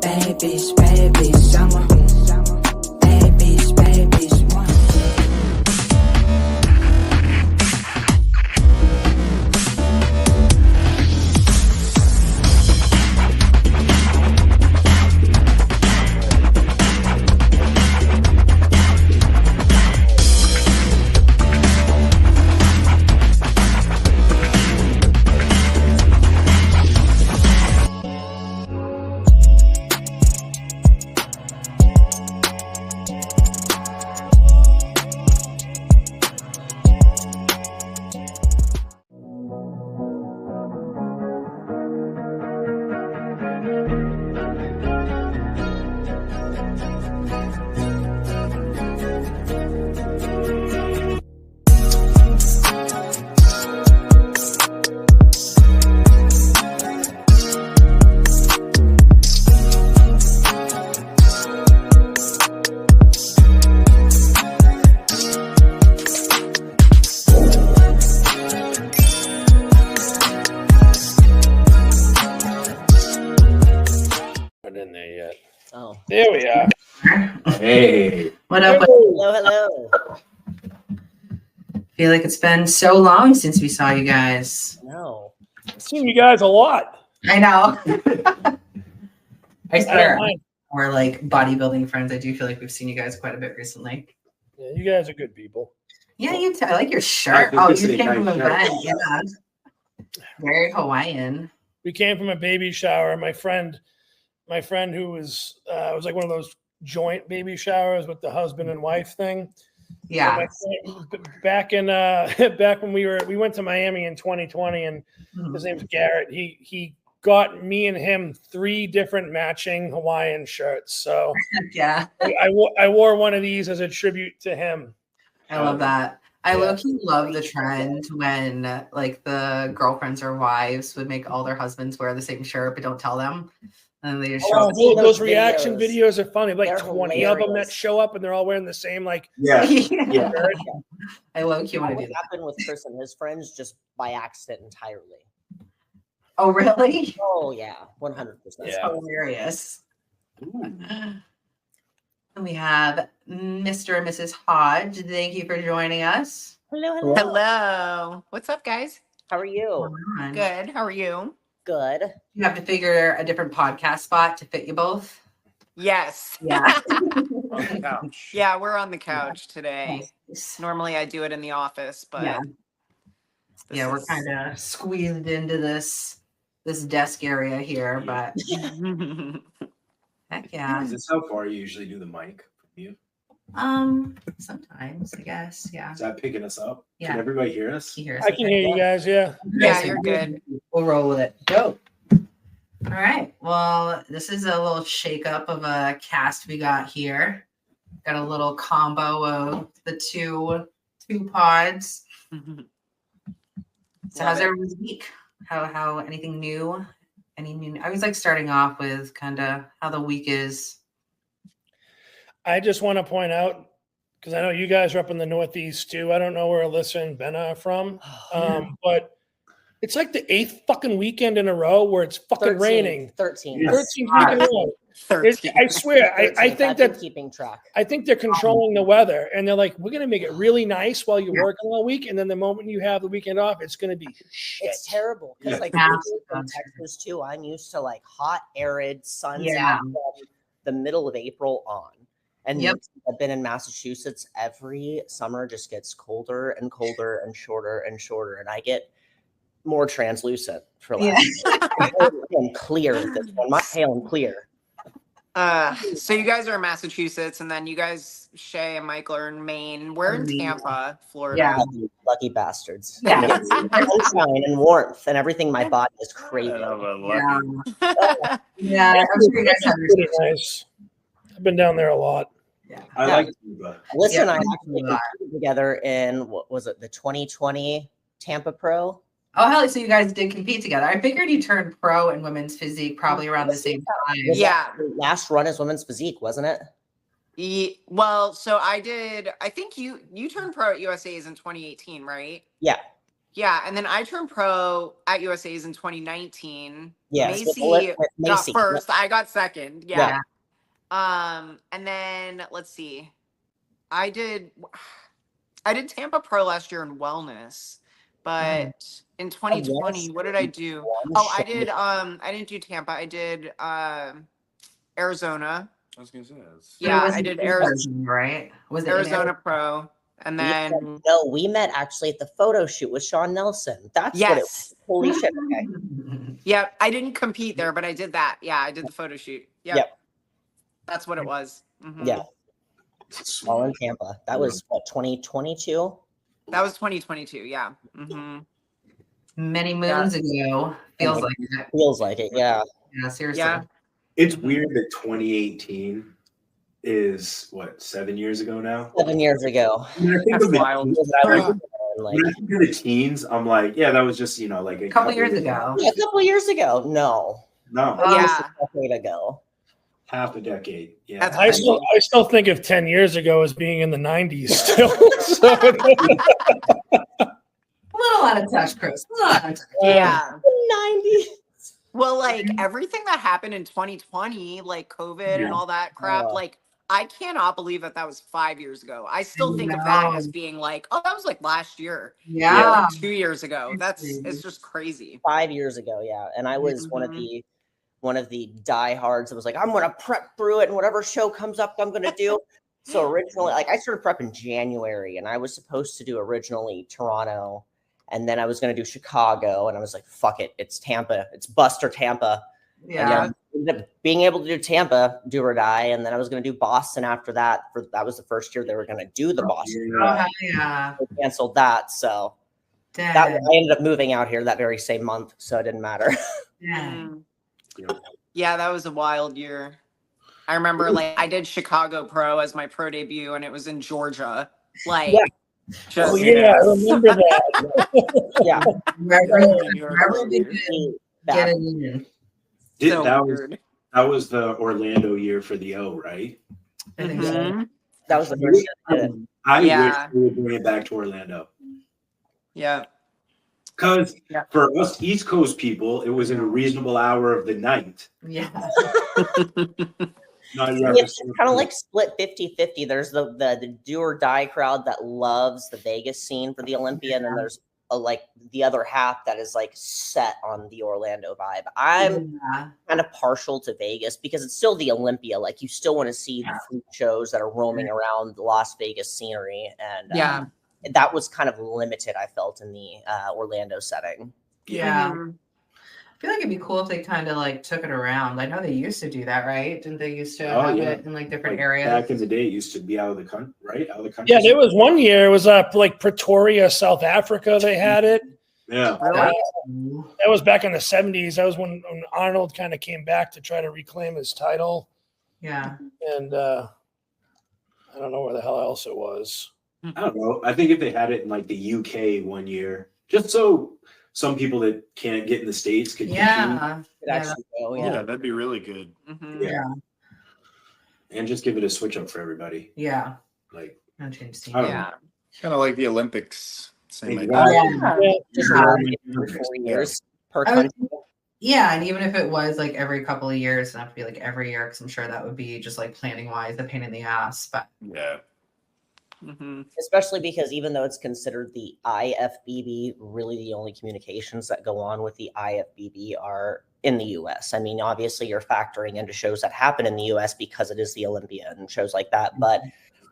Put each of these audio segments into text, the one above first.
bad bitch, I'm a bad bitch, one. There we are. Hey. What up? Hello. Feel like it's been so long since we saw you guys. No. I've seen you guys a lot. I know. I swear. mind. We're like bodybuilding friends. I do feel like we've seen you guys quite a bit recently. Yeah, you guys are good people. Yeah, you too. I like your shirt. Oh, you came from an event. Yeah. Very Hawaiian. We came from a baby shower. My friend who was it was like one of those joint baby showers with the husband and wife thing. Yeah. So back when we went to Miami in 2020, and his name's Garrett. He got me and him 3 different matching Hawaiian shirts. So yeah, I wore one of these as a tribute to him. I love that. I low-key love the trend when like the girlfriends or wives would make all their husbands wear the same shirt, but don't tell them. And they just show those reaction videos are funny. Like They're 20 hilarious. of them that show up and they're all wearing the same like yeah. I low-key want to do that. Happened with Chris and his friends just by accident entirely. Oh, really? Oh yeah, 100%. That's hilarious. And we have Mr. and Mrs. Hodge. Thank you for joining us. Hello. Hello. What's up, guys? How are you? Good. How are you? Good. You have to figure a different podcast spot to fit you both. Yes. Yeah. On the couch. Yeah, we're on the couch today. Nice. Normally I do it in the office, but yeah, we're kind of squeezed into this desk area here, but heck yeah. Is this how far you usually do the mic from you? Sometimes I guess, yeah. Is that picking us up? Yeah. Can everybody hear us? I can hear you guys. Yeah. Yeah, you're good. We'll roll with it. Go. All right. Well, this is a little shakeup of a cast we got here. Got a little combo of the two pods. So how's everyone's week? How anything new? I was like starting off with kind of how the week is. I just want to point out, because I know you guys are up in the Northeast too. I don't know where Alyssa and Ben are from, but it's like the 8th fucking weekend in a row where it's fucking raining. 13. Yes. 13th week in a row. 13. I swear, I think I've been that keeping track. I think they're controlling the weather, and they're like, we're gonna make it really nice while you're working all week, and then the moment you have the weekend off, it's gonna be shit. It's terrible because like in Texas too, I'm used to like hot, arid, sun's out from the middle of April on. And I've been in Massachusetts every summer, just gets colder and colder and shorter and shorter, and I get more translucent for less. And clear. This one, my pale and clear. So you guys are in Massachusetts, and then you guys, Shay and Michael, are in Maine. We're in Tampa, Florida. Yeah. Lucky bastards. Yeah. Sunshine and warmth and everything my body is craving. Yeah. I'm sure you guys have Pretty nice. I've been down there a lot. Yeah. I like Cuba. Alyssa and I actually competed together in, what was it, the 2020 Tampa Pro? Oh, hell, so you guys did compete together. I figured you turned pro in women's physique probably around the same time. Yeah. Last run is women's physique, wasn't it? Well, so I think you turned pro at USA's in 2018, right? Yeah. Yeah, and then I turned pro at USA's in 2019. Yes, with Macy got Macy. first. I got second. Yeah. And then let's see. I did Tampa Pro last year in wellness, but in 2020, what did I do? Oh, I didn't do Tampa. I did Arizona. I was gonna say Yeah, I did Arizona, right? Was it Arizona Pro. And then No, we met actually at the photo shoot with Sean Nelson. That's what it was. Holy shit. Okay. Yeah, I didn't compete there, but I did that. Yeah, I did the photo shoot. Yep. That's what it was. Mhm. Yeah. All in Tampa. That was what, 2022? That was 2022. Yeah. Mm-hmm. Many moons ago. Feels like it. Feels like it. Yeah. Yeah, seriously. Yeah. It's weird that 2018 is what 7 years ago now. 7 years ago. When I think That's of the wild. teens, Like, when I think of the teens, I'm like, yeah, that was just like A couple years ago. yeah, a couple years ago. No. No, Yeah. A decade ago. half a decade. Yeah, That's I still think of 10 years ago as being in the 90s still. So, A little out of touch, Chris. A little out of touch. Yeah. 90s. Well, like everything that happened in 2020, like COVID and all that crap, like I cannot believe that was 5 years ago. I still think of that as being like, oh, that was like last year. Yeah. Like 2 years ago. It's just crazy. 5 years ago, yeah. And I was one of the diehards that was like, I'm gonna prep through it, and whatever show comes up, I'm gonna do. So originally, like I started prep in January, and I was supposed to do originally Toronto, and then I was gonna do Chicago, and I was like, fuck it, it's Tampa, it's bust or Tampa. Yeah. And ended up being able to do Tampa, do or die, and then I was gonna do Boston after that. That was the first year they were gonna do the Boston. Oh, hell yeah. They canceled that, so Dang. I ended up moving out here that very same month, so it didn't matter. Dang. Yeah, that was a wild year. I remember like I did Chicago Pro as my pro debut, and it was in Georgia. Like, just, oh yeah, I remember that. Yeah. Wherever we could get it in. That was the Orlando year for the O, right? I think so. That was the first year I did it. I wish we would bring it back to Orlando. Yeah. Because for us East Coast people, it was in a reasonable hour of the night. Yeah. It's kind of like split 50-50. There's the do or die crowd that loves the Vegas scene for the Olympia, and then there's like the other half that is like set on the Orlando vibe. I'm kind of partial to Vegas because it's still the Olympia. Like you still want to see the food shows that are roaming around the Las Vegas scenery, and that was kind of limited, I felt, in the Orlando setting. Yeah. I feel like it'd be cool if they kind of like took it around. I know they used to do that, right? Didn't they used to have it in like different areas? Back in the day, it used to be out of the country, right? Out of the country. Yeah, there was one year, it was like Pretoria, South Africa, they had it. Yeah. That was back in the 70s. That was when Arnold kind of came back to try to reclaim his title. Yeah. And I don't know where the hell else it was. I don't know. I think if they had it in like the UK one year, just so some people that can't get in the States could Actually go, yeah, that'd be really good. Yeah. And just give it a switch up for everybody. Yeah. Like, yeah. Kind of like the Olympics. Same Exactly. Just 4 years per country. Yeah, and even if it was like every couple of years, it doesn't have to be like every year, because I'm sure that would be just like planning wise, the pain in the ass. But yeah. Especially because even though it's considered the IFBB, really the only communications that go on with the IFBB are in the US. I mean, obviously you're factoring into shows that happen in the US because it is the Olympia and shows like that, but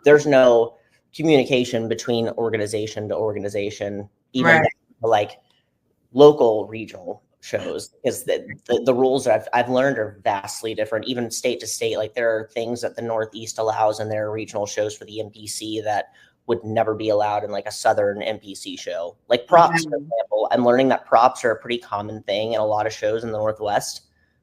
there's no communication between organization to organization, even like local regional shows, because the rules that I've learned are vastly different, even state to state. Like there are things that the Northeast allows in their regional shows for the NPC that would never be allowed in like a Southern NPC show. Like props, for example. I'm learning that props are a pretty common thing in a lot of shows in the Northwest.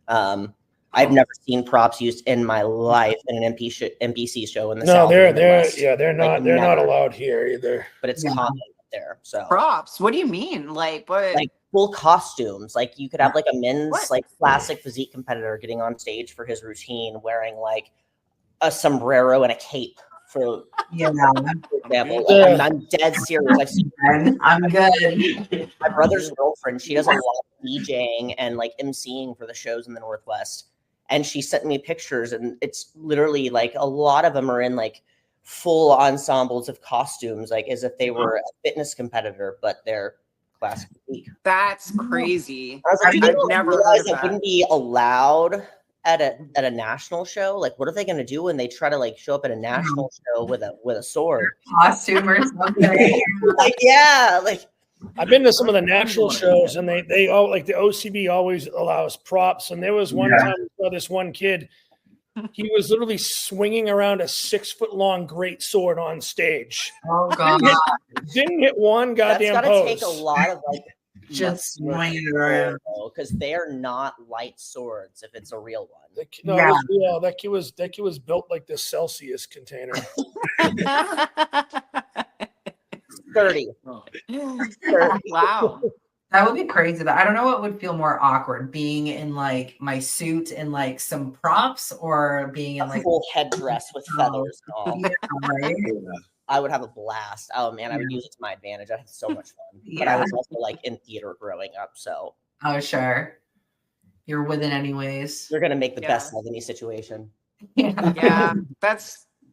I've never seen props used in my life in an NPC show in the South. They're not allowed here either. But it's common there. So props. What do you mean? Like what? Like full costumes. Like you could have like a men's like classic physique competitor getting on stage for his routine wearing like a sombrero and a cape For Yeah, example, Yeah. like, I'm dead serious. I've seen I'm good. my brother's girlfriend. She does a lot of DJing and like emceeing for the shows in the Northwest, and she sent me pictures, and it's literally like a lot of them are in like full ensembles of costumes, like as if they were a fitness competitor, but they're class geek. That's crazy. I was like, I've never heard of it that. wouldn't be allowed at a national show. Like, what are they going to do when they try to like show up at a national show with a sword? Costume or something. Like, yeah, like I've been to some of the national shows, and they all like the OCB always allows props. And there was one time I saw this one kid. He was literally swinging around a 6-foot-long great sword on stage. Oh god, Didn't hit one goddamn that's got to take a pose. lot of like just swinging it around. because they're not light swords if it's a real one. No, Yeah. it was real. That kid was built like this Celsius container. 30. Wow. That would be crazy. I don't know what would feel more awkward, being in like my suit and like some props, or being in A like full headdress with feathers and all. yeah, right? I would have a blast. Oh man, I would use it to my advantage. I'd have so much fun. But I Yeah. was also like in theater growing up, so Oh sure, you're with it anyways. you're gonna make the Yeah. best of any situation. Yeah,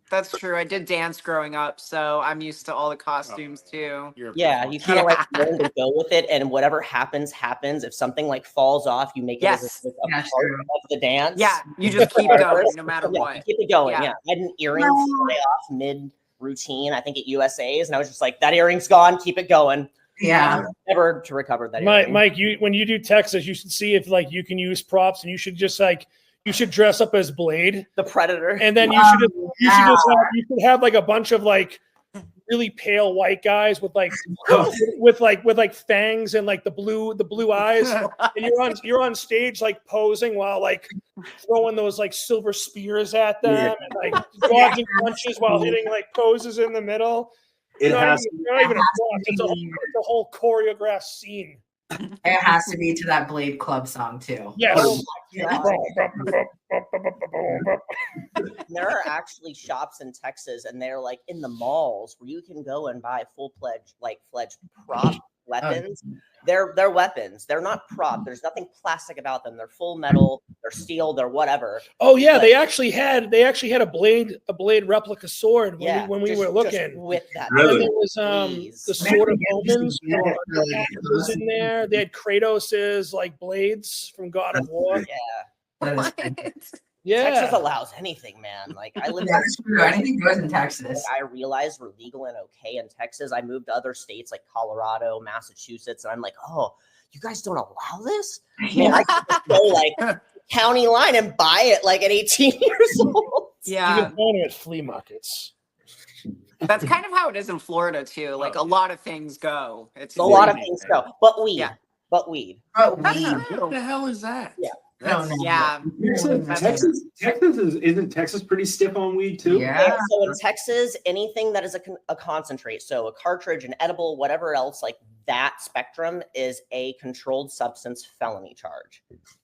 that's true. I did dance growing up, so I'm used to all the costumes too. You're a Yeah, pro. you kind of like learn to go with it, and whatever happens, happens. If something like falls off, you make it as Yes. a Yeah, part true. of the dance. Yeah, you just keep going no matter Yeah, what. keep it going. Yeah. Yeah, I had an earring fly off mid routine. I think at USA's, and I was just like, that earring's gone. Keep it going. Yeah, Never to recover that earring. Mike, when you do Texas, you should see if like you can use props, and you should just like you should dress up as Blade, The Predator. and then you should have like a bunch of like really pale white guys with like with fangs and like the blue eyes, and you're on stage like posing while like throwing those like silver spears at them and like dodging punches while hitting like poses in the middle. It Not has even- not even a prop, it's a whole choreographed scene. it has to be to that Blade Club song too. Yes. Oh There are actually shops in Texas, and they're like in the malls where you can go and buy full-fledged prop weapons. They're weapons. They're not prop. There's nothing plastic about them. They're full metal. They're steel. They're whatever. Oh yeah, But- they actually had a blade replica sword when we just- were just looking. with that. Really? And there was Please. the sword of Maybe omens get it really was in there. They had Kratos's like blades from God of War. Yeah, That is- What? Yeah, Texas allows anything, man. Like I live. That's true. Anything goes in Texas. I realized we're legal and okay in Texas. I moved to other states like Colorado, Massachusetts, and I'm like, oh, you guys don't allow this? Man, I could go like county line and buy it like at 18 years old. you Yeah, can find it at flea markets. that's kind of how it is in Florida too. Like a lot of things go. It's A lot of insane. things go, but weed. Yeah. But weed. But I don't we know. What the hell is that? Yeah. I don't know. Yeah, Isn't Texas pretty stiff on weed too? Yeah. So in Texas, anything that is a concentrate, so a cartridge, an edible, whatever else, like that spectrum is a controlled substance felony charge.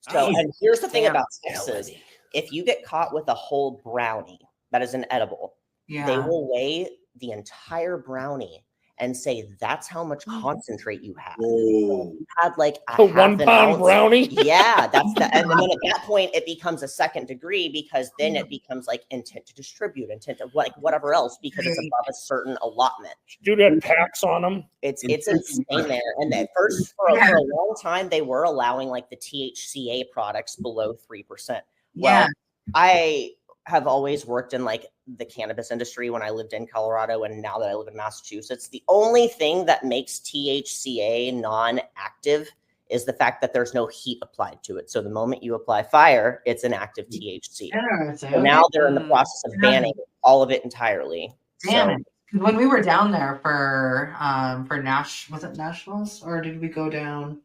So, and here's the thing Damn. about Texas: if you get caught with a whole brownie that is an edible, they Yeah. will weigh the entire brownie and say that's how much concentrate you have. Oh. You had like a A half 1 an pound ounce. brownie. Yeah, that's the and then at that point it becomes a second degree because then it becomes like intent to distribute, intent to like whatever else because it's above a certain allotment. Dude had packs on them. It's insane there. And at first for a long time they were allowing like the THCA products below 3%. Yeah. Well, I have always worked in like the cannabis industry when I lived in Colorado, and now that I live in Massachusetts, the only thing that makes THCA non-active is the fact that there's no heat applied to it. So the moment you apply fire, it's an active THC. So now they're in the process of banning all of it entirely. Damn So- it. When we were down there for was it Nationals, or did we go down?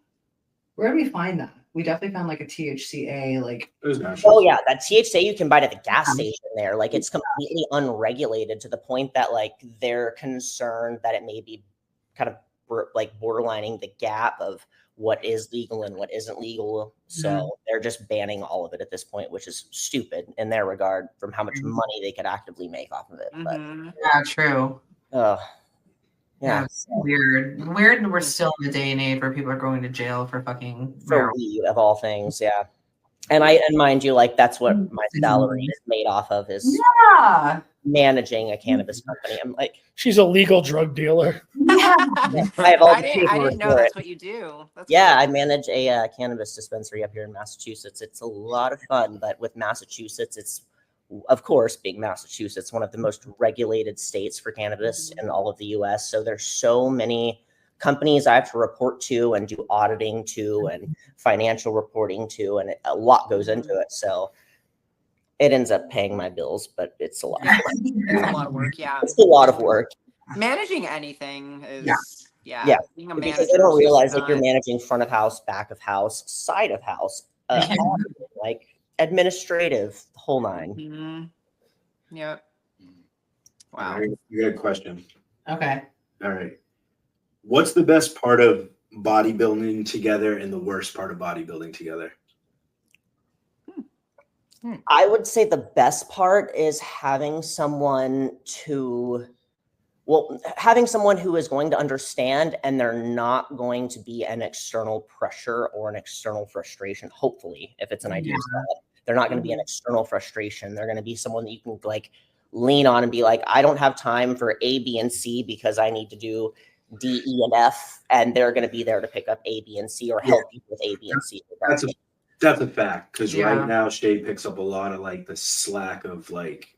Where did we find that? We definitely found like a THCA, like It was national. Oh yeah, that THCA you can buy it at the gas station there. Like it's completely unregulated to the point that like they're concerned that it may be kind of like borderlining the gap of what is legal and what isn't legal. So they're just banning all of it at this point, which is stupid in their regard from how much money they could actively make off of it. But Yeah, true. yeah, It's weird. Weird. We're still in the day and age where people are going to jail for fucking for weed of all things. Yeah. And mind you, like that's what my salary is made off of is managing a cannabis company. I'm like, she's a legal drug dealer. I have all I didn't know that's what you do. That's yeah, cool. I manage a cannabis dispensary up here in Massachusetts. It's a lot of fun, but with Massachusetts, it's of course being Massachusetts, one of the most regulated states for cannabis in all of the US. So there's so many companies I have to report to and do auditing to and financial reporting to, and a lot goes into it. So it ends up paying my bills, but it's a lot. It's a lot of work. Yeah, it's a lot of work. Managing anything is being a manager. Because they don't realize like you're managing front of house, back of house, side of house, like administrative, the whole nine. Yep. Wow. All right, you got a question. Okay. All right. What's the best part of bodybuilding together and the worst part of bodybuilding together? I would say the best part is having someone who is going to understand, and they're not going to be an external pressure or an external frustration. Hopefully, if it's an ideal style, they're not going to be an external frustration. They're going to be someone that you can like lean on and be like, I don't have time for A, B, and C because I need to do D, E, and F, and they're going to be there to pick up A, B, and C or help you with A, B, and C. That's a fact, because right now Shay picks up a lot of like the slack of like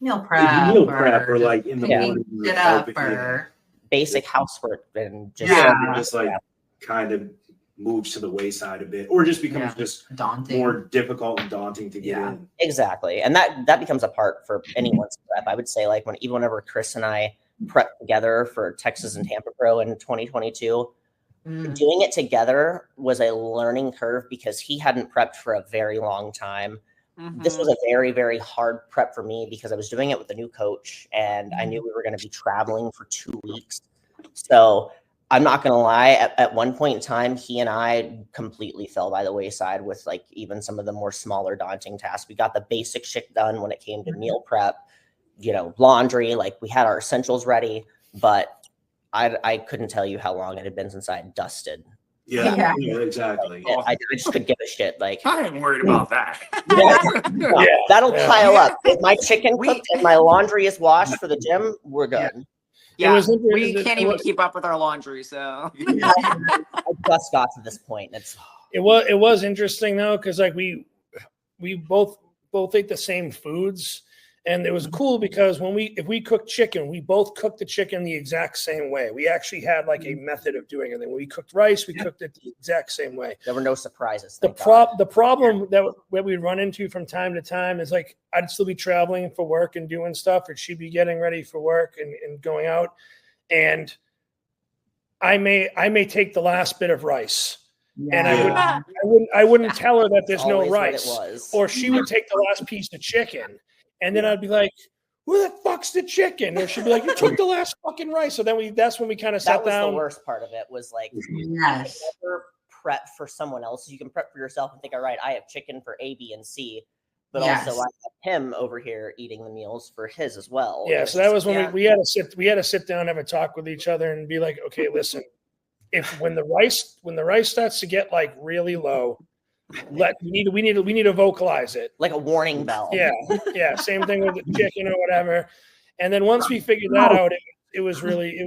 meal prep or like in the morning get up or basic housework and just like kind of moves to the wayside a bit, or just becomes just daunting, more difficult and daunting to get in. Exactly, and that becomes a part for anyone's prep. I would say like whenever Chris and I prepped together for Texas and Tampa Pro in 2022. Doing it together was a learning curve because he hadn't prepped for a very long time. This was a very, very hard prep for me because I was doing it with a new coach and I knew we were going to be traveling for 2 weeks. So I'm not going to lie, at one point in time, he and I completely fell by the wayside with like even some of the more smaller daunting tasks. We got the basic shit done when it came to meal prep, laundry, like we had our essentials ready, but I couldn't tell you how long it had been since I had dusted. Yeah, exactly. I just couldn't give a shit. Like I ain't worried about that. That'll pile up. If my chicken cooked and my laundry is washed for the gym, we're good. Yeah, we can't even keep up with our laundry, so I just got to this point. It was interesting though, because like we both ate the same foods. And it was cool because if we cooked chicken, we both cooked the chicken the exact same way. We actually had like a method of doing it. And when we cooked rice, we cooked it the exact same way. There were no surprises. The problem that we'd run into from time to time is like I'd still be traveling for work and doing stuff, or she'd be getting ready for work and going out. And I may take the last bit of rice. And I wouldn't tell her that there's no rice. Or she would take the last piece of chicken. And then I'd be like, where the fuck's the chicken? And she'd be like, you took the last fucking rice. So then that's when we kind of sat down. That was the worst part of it was like, never prep for someone else. You can prep for yourself and think, all right, I have chicken for A, B, and C. But also I have him over here eating the meals for his as well. Yeah, so that was when we had to sit down, have a talk with each other and be like, okay, listen, when the rice starts to get like really low, we need to vocalize it like a warning bell. Yeah. Same thing with the chicken or whatever. And then once we figured that out, it was really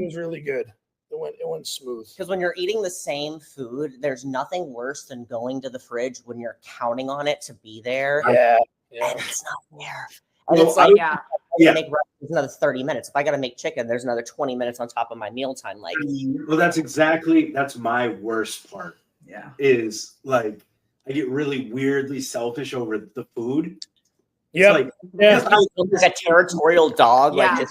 good. It went smooth. Because when you're eating the same food, there's nothing worse than going to the fridge when you're counting on it to be there. Yeah. And it's not there. And it's like, there's another 30 minutes. If I got to make chicken, there's another 20 minutes on top of my mealtime. Like, well, that's my worst part. Yeah. Is like, I get really weirdly selfish over the food. Yeah, like, like a territorial dog. Yeah.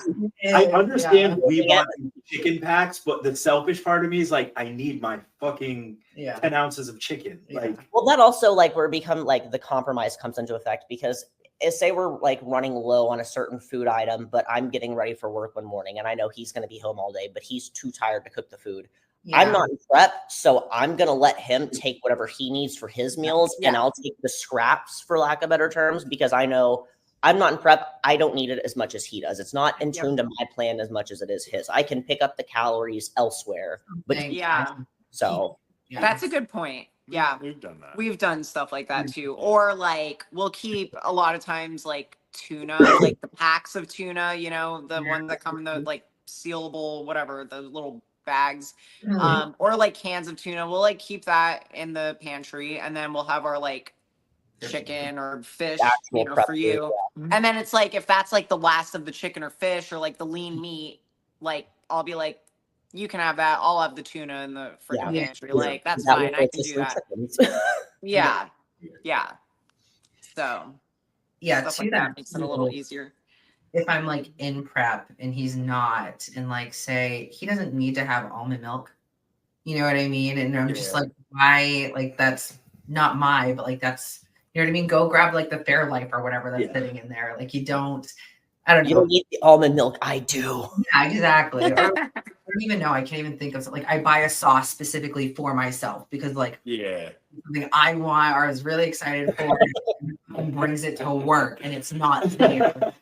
Like I understand we bought chicken packs, but the selfish part of me is like, I need my fucking 10 ounces of chicken. Like, well, that also like the compromise comes into effect because say we're like running low on a certain food item, but I'm getting ready for work one morning and I know he's going to be home all day, but he's too tired to cook the food. I'm not in prep, so I'm gonna let him take whatever he needs for his meals, and I'll take the scraps, for lack of better terms, because I know I'm not in prep. I don't need it as much as he does. It's not in tune to my plan as much as it is his. I can pick up the calories elsewhere, but so that's a good point. Yeah, we've done that. We've done stuff like that too, or like we'll keep a lot of times like tuna, like the packs of tuna, you know, the ones that come in the like sealable, whatever, the little bags, or like cans of tuna. We'll like keep that in the pantry, and then we'll have our like chicken or fish, you know, for you. And then it's like if that's like the last of the chicken or fish or like the lean meat, like I'll be like, you can have that. I'll have the tuna in the freaking pantry. Like that's fine. I can do that. Yeah. So stuff like that makes it a little easier. If I'm like in prep and he's not, and like say he doesn't need to have almond milk, you know what I mean? And I'm just like, why? Like that's not but like that's, you know what I mean? Go grab like the Fairlife or whatever that's sitting in there. Like you don't, I don't know. You don't need the almond milk. I do. Yeah, exactly. I don't even know. I can't even think of something. Like I buy a sauce specifically for myself because like something I want or is really excited for and brings it to work and it's not there.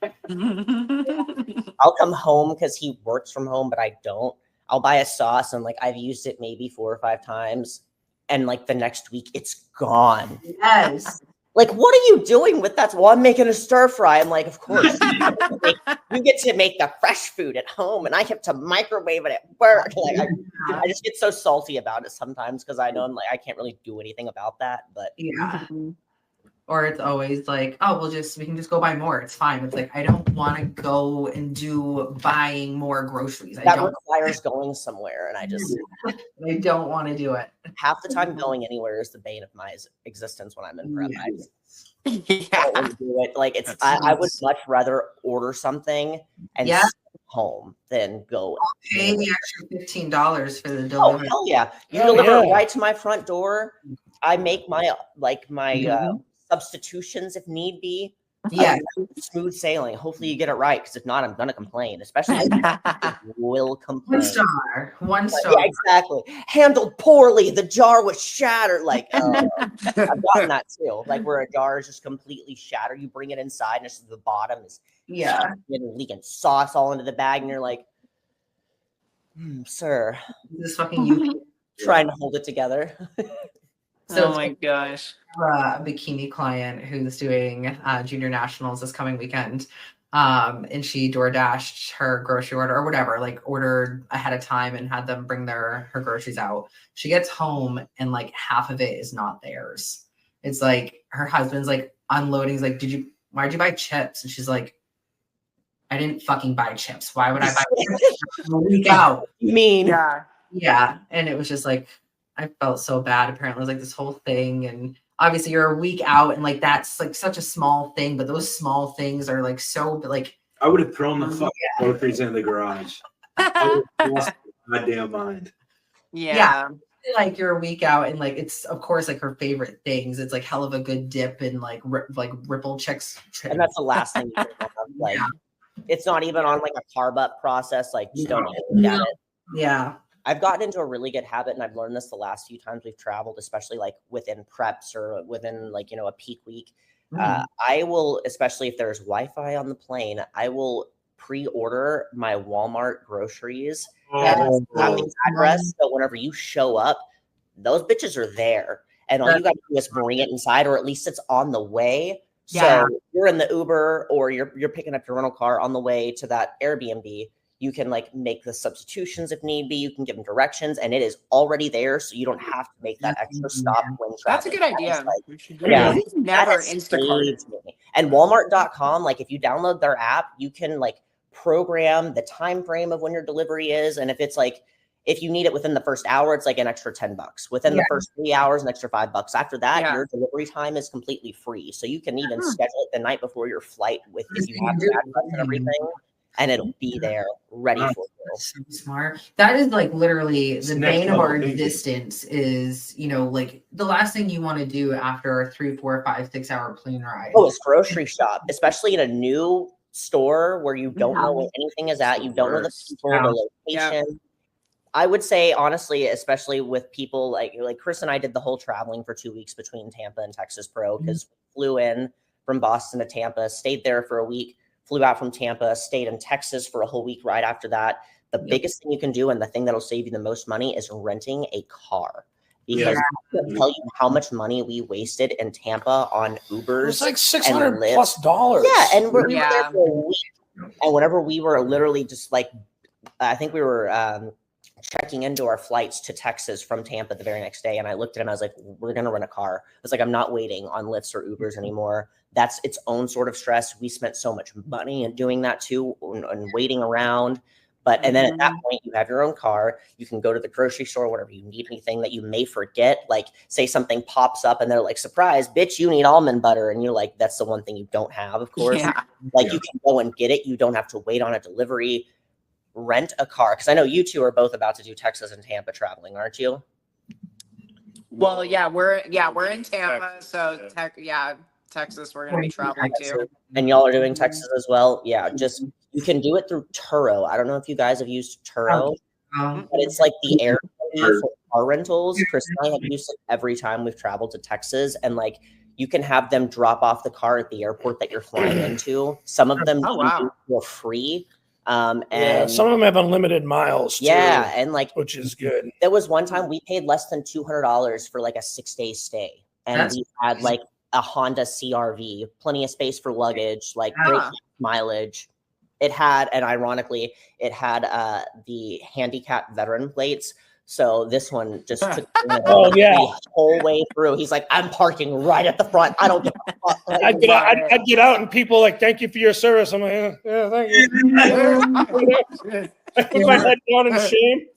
I'll come home because he works from home, but I don't. I'll buy a sauce and like I've used it maybe 4 or 5 times, and like the next week it's gone. Yes. Like, what are you doing with that? Well, I'm making a stir fry. I'm like, of course. You get to make the fresh food at home, and I have to microwave it at work. Like, I just get so salty about it sometimes because I know I'm like I can't really do anything about that. But or it's always like, oh, we can just go buy more. It's fine. It's like I don't want to go and do buying more groceries. That requires going somewhere, and I don't want to do it. Half the time, going anywhere is the bane of my existence when I'm in prep. I don't want to do it. Like I would much rather order something and sit home than go. I'll pay the extra $15 for the delivery. Oh hell yeah! You deliver it right to my front door. I make my substitutions if need be. Yeah, smooth sailing. Hopefully you get it right, because if not, I'm gonna complain. Especially if will complain. 1 star. Yeah, exactly. Handled poorly. The jar was shattered. Like I've gotten that too. Like where a jar is just completely shattered. You bring it inside, and just the bottom is leaking sauce all into the bag, and you're like, sir, this fucking you trying to hold it together. So oh my gosh. A bikini client who's doing junior nationals this coming weekend. And she DoorDashed her grocery order or whatever, like ordered ahead of time and had them bring her groceries out. She gets home and like half of it is not theirs. It's like her husband's like unloading. He's like, why'd you buy chips? And she's like, I didn't fucking buy chips. Why would I buy chips a week out? Mean. Yeah. And it was just like, I felt so bad. Apparently, it was like this whole thing, and obviously you're a week out, and like that's like such a small thing, but those small things are like so like. I would have thrown the fucking groceries in the garage. I would have lost my goddamn mind. Yeah. Like you're a week out, and like it's of course like her favorite things. It's like hell of a good dip and like Ripple checks, and that's the last thing you have. Like it's not even on like a carb up process. Like just don't look at it. Yeah. I've gotten into a really good habit, and I've learned this the last few times we've traveled, especially like within preps or within like, a peak week. I will, especially if there's Wi-Fi on the plane, I will pre-order my Walmart groceries and have the address. So whenever you show up, those bitches are there. And all you got to do is bring it inside, or at least it's on the way. So you're in the Uber or you're picking up your rental car on the way to that Airbnb. You can like make the substitutions if need be. You can give them directions, and it is already there, so you don't have to make that extra stop when traveling. That's a good idea. Never Instacart. And Walmart.com, like if you download their app, you can like program the time frame of when your delivery is, and if it's like if you need it within the first hour, it's like an extra $10. Within the first 3 hours, an extra $5. After that, your delivery time is completely free, so you can even schedule it the night before your flight with if you have the address and everything. And it'll be there ready for you. So smart. That is like literally the bane of our existence is, like the last thing you want to do after a 3, 4, 5, 6 hour plane ride. Oh, it's grocery shop, especially in a new store where you don't know where anything is at. You don't know the people, the location. I would say honestly, especially with people like Chris and I did the whole traveling for 2 weeks between Tampa and Texas Pro because we flew in from Boston to Tampa, stayed there for a week, flew out from Tampa, stayed in Texas for a whole week right after that. The biggest thing you can do and the thing that'll save you the most money is renting a car. Because I can tell you how much money we wasted in Tampa on Ubers. It's like $600+. Yeah, and we were there for a week. And whenever we were literally just like, I think we were checking into our flights to Texas from Tampa the very next day. And I looked at him, I was like, we're going to rent a car. I was like, I'm not waiting on Lyfts or Ubers anymore. That's its own sort of stress. We spent so much money in doing that too and waiting around. And then at that point, you have your own car. You can go to the grocery store, whenever you need anything that you may forget. Like, say something pops up and they're like, surprise, bitch, you need almond butter. And you're like, that's the one thing you don't have, of course. You can go and get it. You don't have to wait on a delivery. Rent a car. Because I know you two are both about to do Texas and Tampa traveling, aren't you? Well, we're in Tampa. So, Texas, we're going to be traveling too. And y'all are doing Texas as well? Yeah, you can do it through Turo. I don't know if you guys have used Turo, but it's like the Airbnb for car rentals. Chris and I have used it every time we've traveled to Texas, and like you can have them drop off the car at the airport that you're flying into. Some of them do for free. And some of them have unlimited miles too, and like, which is good. There was one time we paid less than $200 for like a 6-day stay, and we had like a Honda CRV, plenty of space for luggage, like great mileage. It had, and ironically, it had the handicap veteran plates. So this one just took the whole way through. He's like, I'm parking right at the front. I don't give a fuck. I'd get out and people like, thank you for your service. I'm like, yeah, thank you. I put my head down in shame.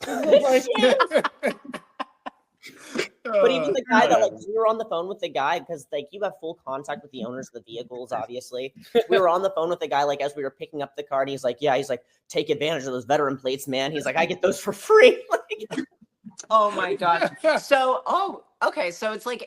But even the guy that we were on the phone with the guy, because like you have full contact with the owners of the vehicles, obviously. We were on the phone with the guy like as we were picking up the car, and he's like, take advantage of those veteran plates, man. He's like, I get those for free. Oh my god. So okay, so it's like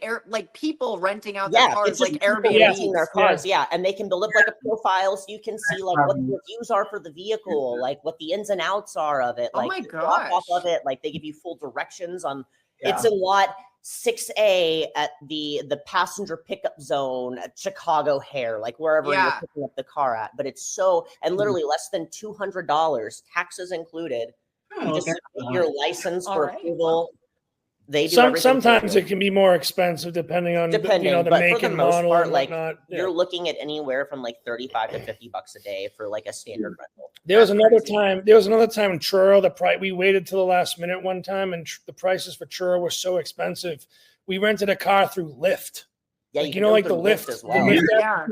people renting out their cars, like Airbnb renting their cars, and they can build up like a profile so you can see like what the reviews are for the vehicle, like what the ins and outs are of it, like oh my drop off of it, like they give you full directions on. It's in lot 6A at the passenger pickup zone at Chicago Hare, like wherever you're picking up the car at. But it's and literally less than $200, taxes included. You just submit your license for approval. They do sometimes it can be more expensive depending on the make and model. Part, like you're looking at anywhere from like $35 to $50 a day for like a standard rental. There was another time in Truro, we waited till the last minute one time, and the prices for Truro were so expensive. We rented a car through Lyft. Yeah, like, like the Lyft as well. We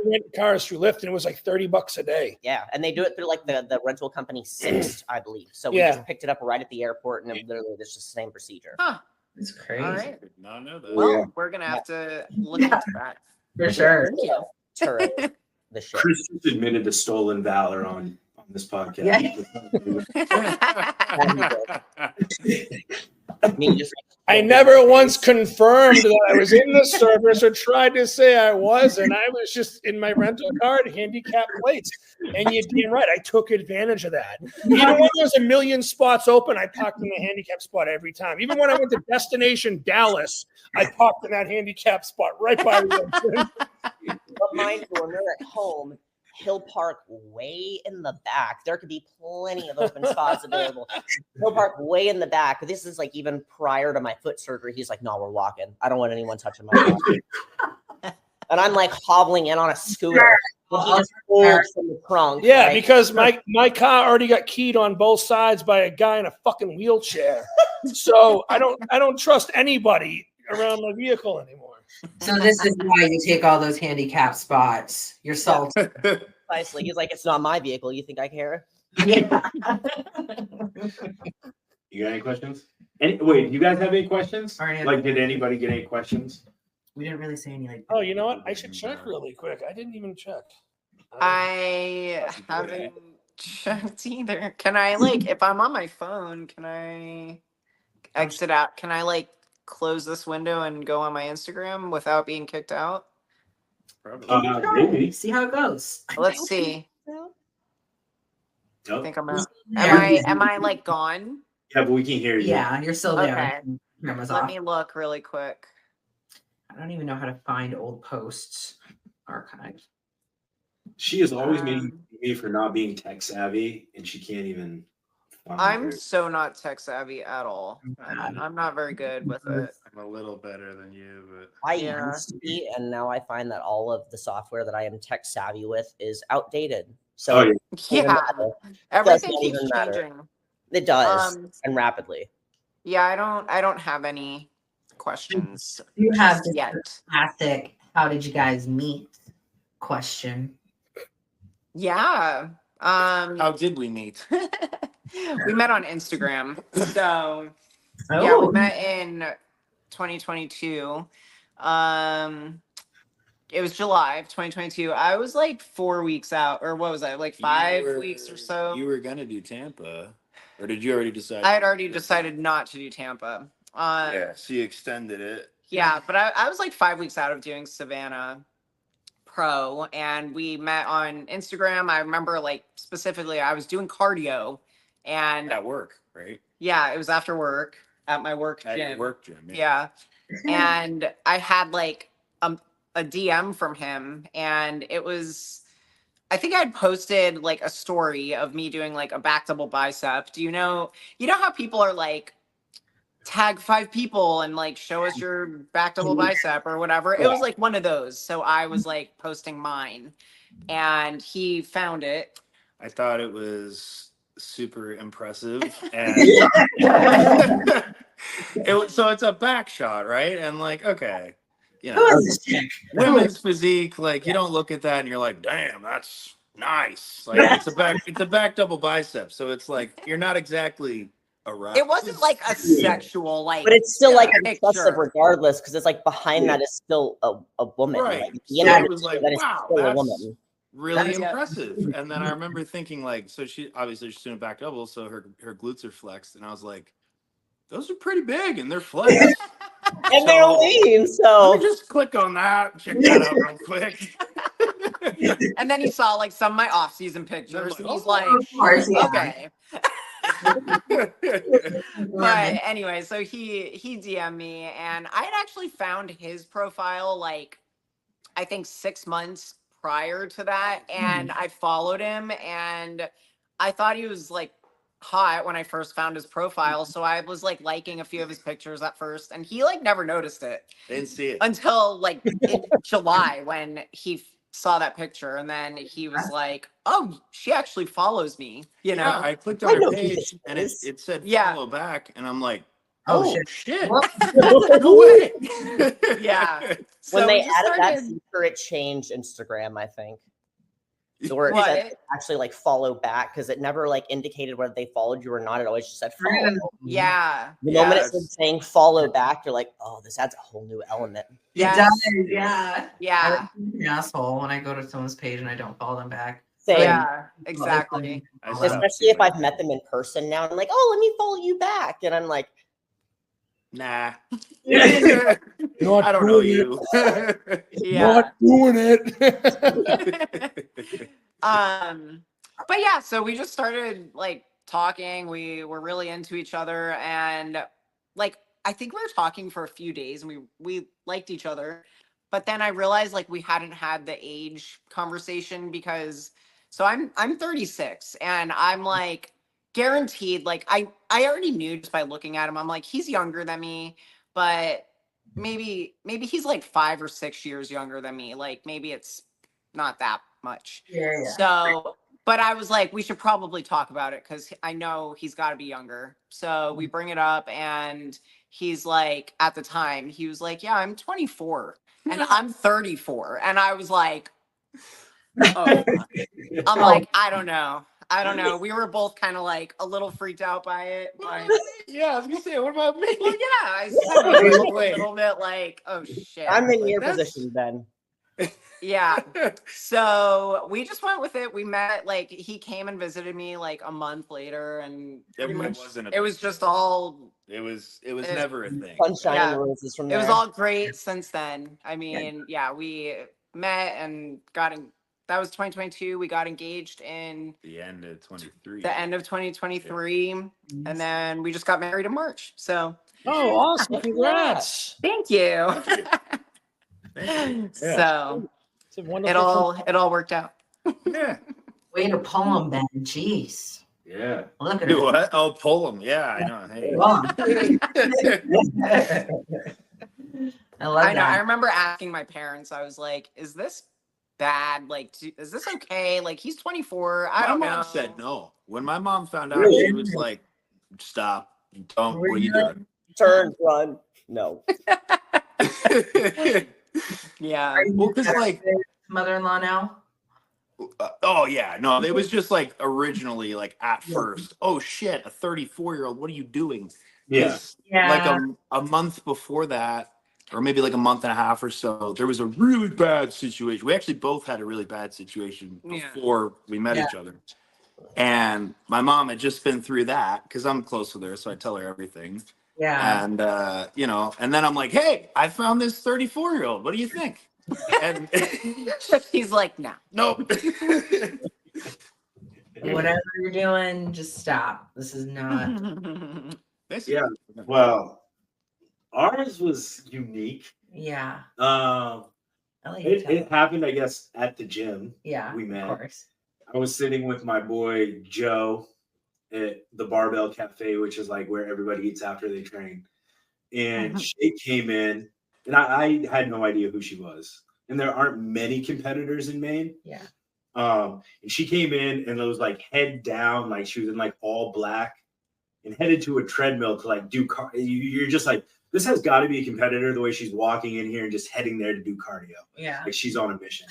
rent cars through Lyft, and it was like $30 a day. Yeah, and they do it through like the rental company Sixt, I believe. So we just picked it up right at the airport, and literally it's just the same procedure. Huh. It's crazy. All right. Did not know that. Well, we're gonna have to look into that for sure. Thank you. Turo, the shit. Chris just admitted to stolen valor on this podcast. I never once confirmed that I was in the service or tried to say I was, and I was just in my rental car at handicap plates. And you're damn right, I took advantage of that. Even when there's a million spots open, I parked in the handicap spot every time. Even when I went to Destination Dallas, I parked in that handicap spot right by the But mind you, when they're at home, he'll park way in the back. There could be plenty of open spots available. He'll park way in the back. This is like even prior to my foot surgery. He's like, no, we're walking. I don't want anyone touching my car. And I'm like hobbling in on a scooter. He just pulls from the trunk. Yeah, because my car already got keyed on both sides by a guy in a fucking wheelchair. So I don't trust anybody around my vehicle anymore. So this is why you take all those handicap spots. You're salty. Precisely. He's like, it's not my vehicle. You think I care? Yeah. You got any questions? Wait, you guys have any questions? Like, did anybody get any questions? We didn't really say any. Oh, you know what? I should check really quick. I didn't even check. I haven't checked either. Can I if I'm on my phone, can I exit out? Can I close this window and go on my Instagram without being kicked out? Probably. Maybe. See how it goes. Let's see. I think I'm out. Yeah. Am I gone? Yeah, but we can hear you. Yeah, you're still there. Okay. Camera's Let off. me look really quick. I don't even know how to find old posts archived. She is always making fun of me for not being tech savvy, and she can't even. I'm so not tech savvy at all. I'm not very good with it. I'm a little better than you, but I Yeah. used to be, and now I find that all of the software that I am tech savvy with is outdated. So Oh, yeah. it doesn't Yeah, matter. everything not keeps even matter. changing. It does, Um, and rapidly. Yeah, I don't have any questions You have just yet. classic how did you guys meet question. Yeah. how did we meet? We met on Instagram. So yeah, we met in 2022. It was July of 2022. I was like 4 weeks out, or what was I, like 5 weeks or so? You were gonna do Tampa, or did you already decide? I had already decided not to do Tampa. Yeah, she extended it. Yeah, but I was like 5 weeks out of doing Savannah Pro, and we met on Instagram. I remember, like, specifically, I was doing cardio, and At work, right? yeah, it was after work at my work At gym. your work gym. Yeah. And I had like a DM from him, and it was, I think I'd posted like a story of me doing like a back double bicep. Do you know how people are like, tag 5 people and like show us your back double bicep or whatever? It was like one of those. So I was like posting mine, and he found it. I thought it was super impressive, and so it's a back shot, right? And like, okay, you know, women's physique, like you don't look at that and you're like, damn, that's nice. Like it's a back double bicep, so it's like you're not exactly aroused. It wasn't like a sexual like, but it's still like picture. impressive regardless, because it's like behind that is still a woman. Right. Like, So the it was like, that is wow, still a that's woman. really impressive. And then I remember thinking, like, so she's doing a back double, so her glutes are flexed, and I was like, those are pretty big and they're flexed. And they're lean, so let me just click on that, check that out real quick. And then he saw like some of my off-season pictures, and he's like, Of course, yeah. okay. But anyway, so he DM'd me, and I had actually found his profile like, I think 6 months prior to that, and I followed him, and I thought he was like hot when I first found his profile, so I was like liking a few of his pictures at first, and he like never noticed it. Didn't see it Until like in July, when he saw that picture, and then he was like, oh, she actually follows me, you know? Yeah, I clicked on her page and it said Yeah. follow back, and I'm like, Oh, shit. no way. Yeah. When So they we just added that started- feature, it changed Instagram, I think. So where it What? said actually like follow back, because it never like indicated whether they followed you or not. It always just said follow. Yeah. The moment it Yes. said saying follow back, you're like, oh, this adds a whole new element. Yes. It does, yeah. Yeah. I'm an asshole when I go to someone's page and I don't follow them back. Same. Yeah, exactly. Especially if I've met them in person now. I'm like, oh, let me follow you back. And I'm like, nah. Not I don't know doing you. Yeah. Not doing it. But yeah, so we just started like talking. We were really into each other, and like I think we were talking for a few days, and we liked each other. But then I realized like we hadn't had the age conversation, because so I'm 36, and I'm like guaranteed, like I already knew just by looking at him, I'm like, he's younger than me, but maybe he's like 5 or 6 years younger than me. Like maybe it's not that much. Yeah. So, but I was like, we should probably talk about it, because I know he's got to be younger. So we bring it up, and he's like, at the time, he was like, yeah, I'm 24 and I'm 34. And I was like, oh, I'm like, I don't know. We were both kind of like a little freaked out by it. But Yeah, I was gonna say, what about me? well, yeah, I said we were a little bit like, oh shit. I'm in Like, your that's- position, Ben. Yeah. So we just went with it. We met, like, he came and visited me like a month later, and pretty much it was just all, It was never a thing. Sunshine Yeah. and roses from it there. was all great since then. I mean, yeah, we met and got that was 2022. We got engaged in The end of 23. the end of 2023, and then we just got married in March. So. Oh, awesome! Congrats. Thank you. Thank you. So It's a wonderful. it all worked out. Yeah. Way to pull them, Ben. Jeez. Yeah. Look at Do it. what? Oh, pull them. Yeah, I know. Hey. I love I know. I that. remember asking my parents. I was like, "Is this bad? Like, is this okay? Like, he's 24. I My don't know." mom said no. When my mom found out, Really? she was like, "Stop! Don't! What are you doing?" Turn, run. No. Yeah. Well, because like, Mother-in-law now. oh yeah, no, it was just like originally like at first, oh shit, a 34-year-old, what are you doing? Yeah. 'Cause, like a month before that, or maybe like a month and a half or so, there was a really bad situation. We actually both had a really bad situation before we met each other. And my mom had just been through that because I'm close with her, so I tell her everything. Yeah. And you know, and then I'm like, hey, I found this 34-year-old. What do you think? And He's like, "No." nope. Whatever you're doing, just stop. This is not. Yeah. Well, ours was unique. Yeah. Um, I like to tell. it happened, I guess, at the gym. Yeah. We met. Of course. I was sitting with my boy Joe at the Barbell Cafe, which is like where everybody eats after they train. And she came in, and I had no idea who she was. And there aren't many competitors in Maine. Yeah. And she came in and it was like head down, like she was in like all black and headed to a treadmill to like do you're just like, this has got to be a competitor the way she's walking in here and just heading there to do cardio. Yeah. Like she's on a mission.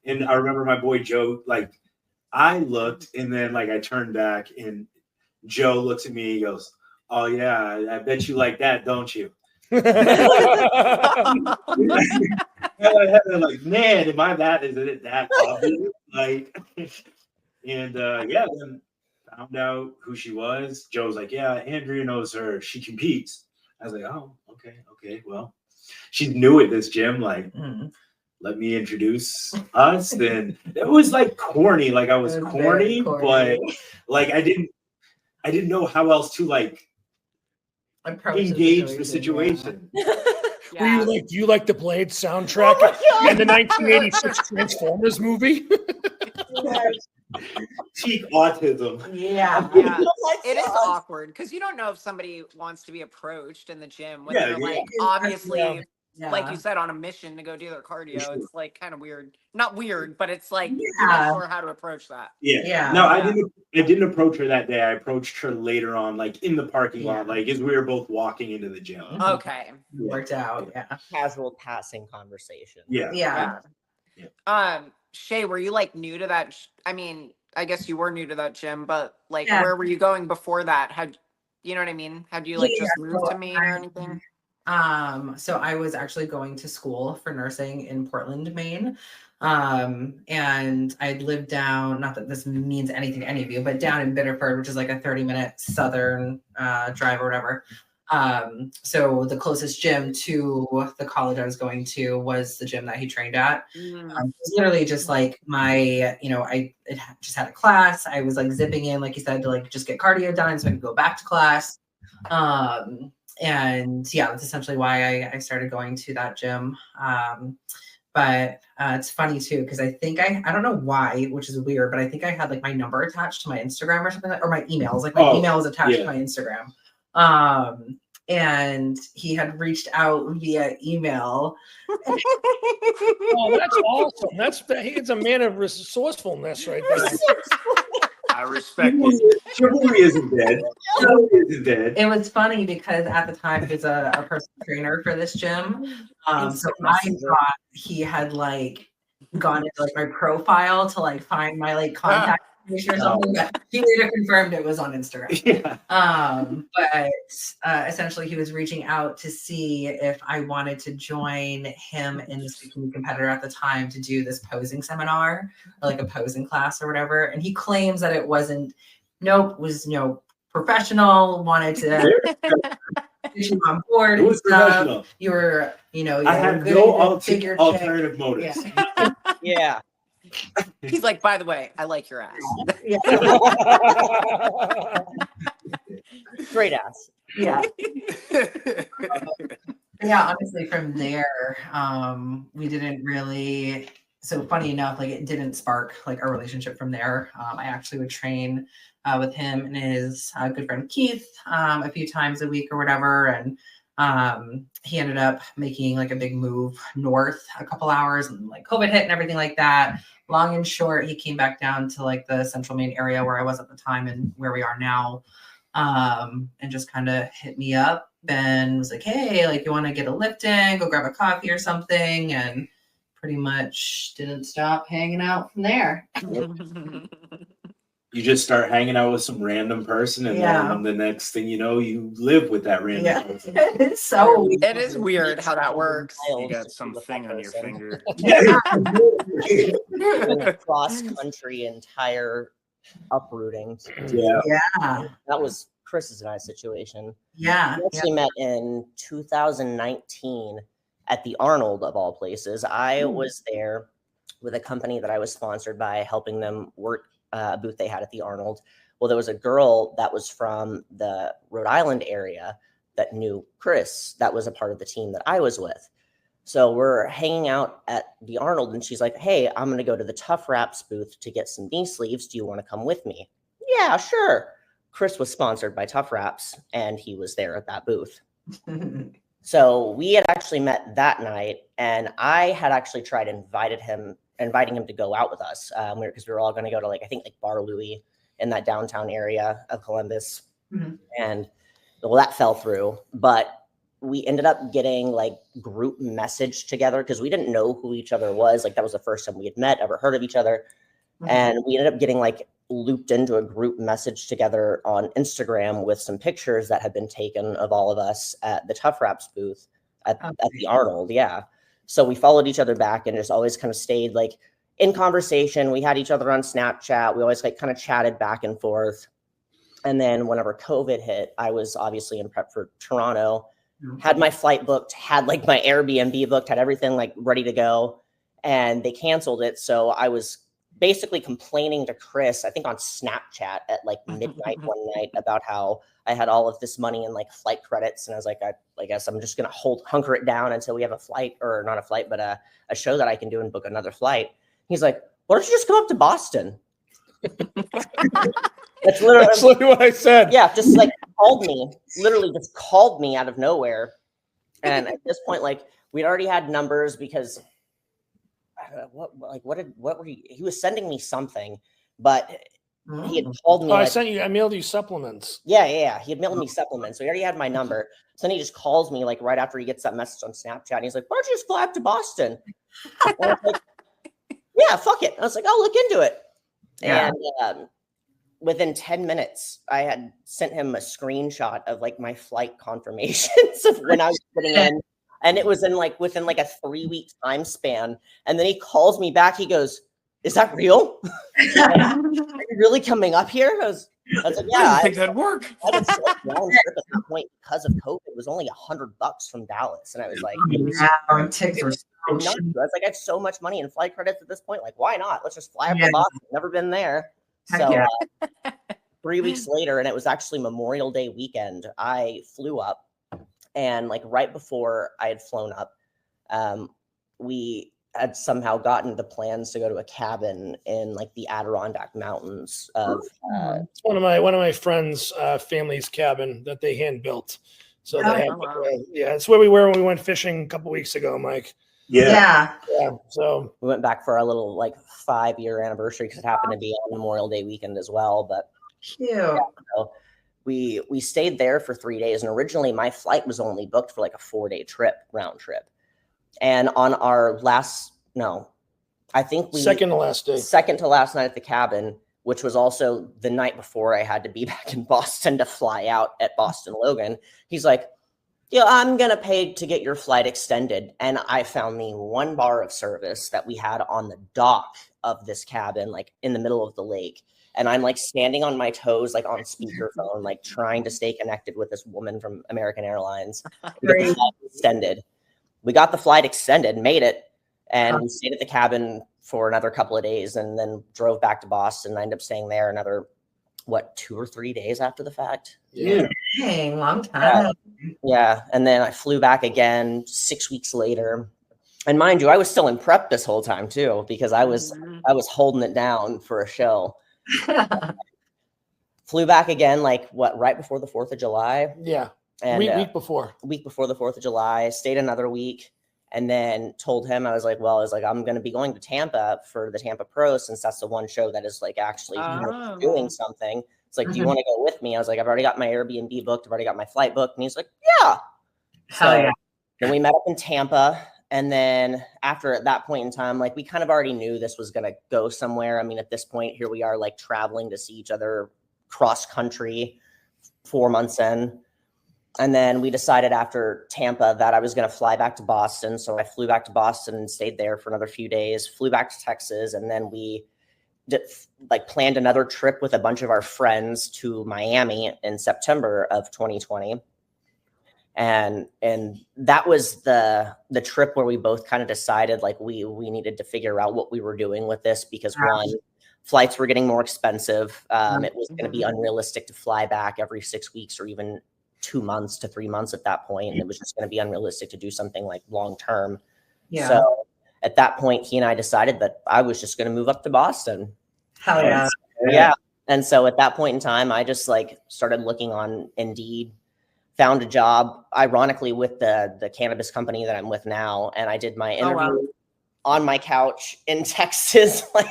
And I remember my boy Joe, like I looked and then like I turned back and Joe looks at me, he goes, "Oh yeah, I bet you like that, don't you?" And I'm like, man, am I that? Is it that obvious? Like, and yeah, then found out who she was. Joe's like, yeah, Andrea knows her. She competes. I was like, oh, okay. Well, she's new at this gym. Like, let me introduce us. Then it was like corny. Like I was corny, but like I didn't know how else to like engage the situation. Were you like, do you like the Blade soundtrack and the 1986 Transformers movie? Peak autism. Yeah. It is awkward because you don't know if somebody wants to be approached in the gym when they're like obviously like you said on a mission to go do their cardio. It's like kind of weird. Not weird, but it's like you're not sure how to approach that. No, I didn't approach her that day. I approached her later on, like in the parking lot, like as we were both walking into the gym. Okay. Worked out. Yeah. Casual passing conversation. Yeah. Shay, were you like new to that? I mean, I guess you were new to that gym, but like where were you going before that? Had you know what I mean? Had you like just moved to Maine or anything? So I was actually going to school for nursing in Portland, Maine. And I'd lived down, not that this means anything to any of you, but down in Biddeford, which is like a 30-minute southern drive or whatever. So the closest gym to the college I was going to was the gym that he trained at. It was literally just like I just had a class. I was like zipping in, like you said, to like just get cardio done so I could go back to class. And yeah, that's essentially why I started going to that gym. But it's funny too, because I think I don't know why, which is weird, but I think I had like my number attached to my Instagram or something, or my emails. Like my email was attached to my Instagram. And he had reached out via email. Oh, that's awesome. It's a man of resourcefulness right there. I respect it. Chivalry isn't dead. It was funny because at the time he was a personal trainer for this gym. So I thought he had like gone into like my profile to like find my like contact information or something. But he later confirmed it was on Instagram. But essentially he was reaching out to see if I wanted to join him in the speaking competitor at the time to do this posing seminar or like a posing class or whatever. And he claims that it wasn't professional, wanted to get you on board. It was professional. You were, I had no alternative motives. Yeah. He's like, by the way, I like your ass. Great ass. Yeah. Yeah, honestly, from there, we didn't really. So funny enough, like it didn't spark like a relationship from there. I actually would train with him and his good friend Keith a few times a week or whatever, and he ended up making like a big move north a couple hours, and like COVID hit and everything like that. Long and short, he came back down to like the central Maine area where I was at the time and where we are now, and just kind of hit me up. Ben was like, hey, like, you want to get a lift in, go grab a coffee or something, and pretty much didn't stop hanging out from there. You just start hanging out with some random person, and then the next thing you know, you live with that random person. It's so weird. It is weird how that works. You got something on your finger. Cross country entire uprootings. Yeah. That was Chris's and I's situation. Yeah. We actually met in 2019 at the Arnold of all places. I was there with a company that I was sponsored by, helping them work a booth they had at the Arnold. Well, there was a girl that was from the Rhode Island area that knew Chris, that was a part of the team that I was with. So we're hanging out at the Arnold, and she's like, hey, I'm going to go to the Tough Wraps booth to get some knee sleeves. Do you want to come with me? Yeah, sure. Chris was sponsored by Tough Wraps, and he was there at that booth. So we had actually met that night, and I had actually tried inviting him to go out with us, because we were all going to go to like Bar Louie in that downtown area of Columbus. And well, that fell through, but we ended up getting like group message together because we didn't know who each other was. Like that was the first time we had met, ever heard of each other. And we ended up getting like looped into a group message together on Instagram with some pictures that had been taken of all of us at the Tough Wraps booth at the Arnold. Yeah. So we followed each other back and just always kind of stayed like in conversation. We had each other on Snapchat. We always like kind of chatted back and forth. And then whenever COVID hit, I was obviously in prep for Toronto, had my flight booked, had like my Airbnb booked, had everything like ready to go, and they canceled it. So I was basically complaining to Chris, I think on Snapchat at like midnight one night, about how I had all of this money in like flight credits. And I was like, I guess I'm just going to hunker it down until we have a flight, or not a flight, but a show that I can do and book another flight. He's like, why don't you just come up to Boston? That's literally what I said. Yeah, just like literally just called me out of nowhere. And at this point, like we'd already had numbers because he was sending me something, but he had called me. Oh, I mailed you supplements. Yeah. He had mailed me supplements. So he already had my number. So then he just calls me like right after he gets that message on Snapchat. And he's like, why don't you just fly up to Boston? And I was like, yeah, fuck it. I was like, I'll look into it. Yeah. And within 10 minutes, I had sent him a screenshot of like my flight confirmations of when I was putting in. And it was within like a 3-week time span. And then he calls me back. He goes, is that real? Are you really coming up here? I was like, yeah. I think that'd work. I did round trip at that point because of COVID. It was only $100 from Dallas. And I was like, tickets were so I was like, I have so much money in flight credits at this point. Like, why not? Let's just fly up to Boston. Never been there. So 3 weeks later, and it was actually Memorial Day weekend, I flew up. And like right before I had flown up, we had somehow gotten the plans to go to a cabin in like the Adirondack Mountains. It's one of my friends' family's cabin that they hand built. So they have, it's where we were when we went fishing a couple weeks ago, Mike. Yeah. So we went back for our little like 5-year anniversary because it happened to be on Memorial Day weekend as well. But so we stayed there for 3 days, and originally my flight was only booked for like a 4-day trip, round trip. And on our second to last night at the cabin, which was also the night before I had to be back in Boston to fly out at Boston Logan, he's like, yeah, I'm going to pay to get your flight extended. And I found the one bar of service that we had on the dock of this cabin, like in the middle of the lake. And I'm like standing on my toes, like on speakerphone, like trying to stay connected with this woman from American Airlines. We got the flight extended, made it, and we stayed at the cabin for another couple of days and then drove back to Boston. I ended up staying there another, 2 or 3 days after the fact. Yeah. Dang, long time. Yeah. And then I flew back again 6 weeks later. And mind you, I was still in prep this whole time too, because I was holding it down for a show. Flew back again, like right before the 4th of July. Yeah. And Week before. A week before the 4th of July, stayed another week. And then told him, I was like, I'm going to be going to Tampa for the Tampa Pro, since that's the one show that is like actually doing something. It's like, do you want to go with me? I was like, I've already got my Airbnb booked. I've already got my flight booked. And he's like, yeah. So then we met up in Tampa. And then after, at that point in time, like, we kind of already knew this was going to go somewhere. I mean, at this point, here we are, like, traveling to see each other cross country 4 months in. And then we decided after Tampa that I was going to fly back to Boston. So I flew back to Boston and stayed there for another few days, flew back to Texas. And then we planned another trip with a bunch of our friends to Miami in September of 2020. And that was the trip where we both kind of decided, like, we needed to figure out what we were doing with this, because one, flights were getting more expensive. It was going to be unrealistic to fly back every 6 weeks or even 2 months to 3 months at that point. And it was just going to be unrealistic to do something like long term. Yeah. So at that point, he and I decided that I was just going to move up to Boston. Hell yeah. Yeah. And so at that point in time, I just like started looking on Indeed, found a job, ironically, with the cannabis company that I'm with now. And I did my interview on my couch in Texas. Like,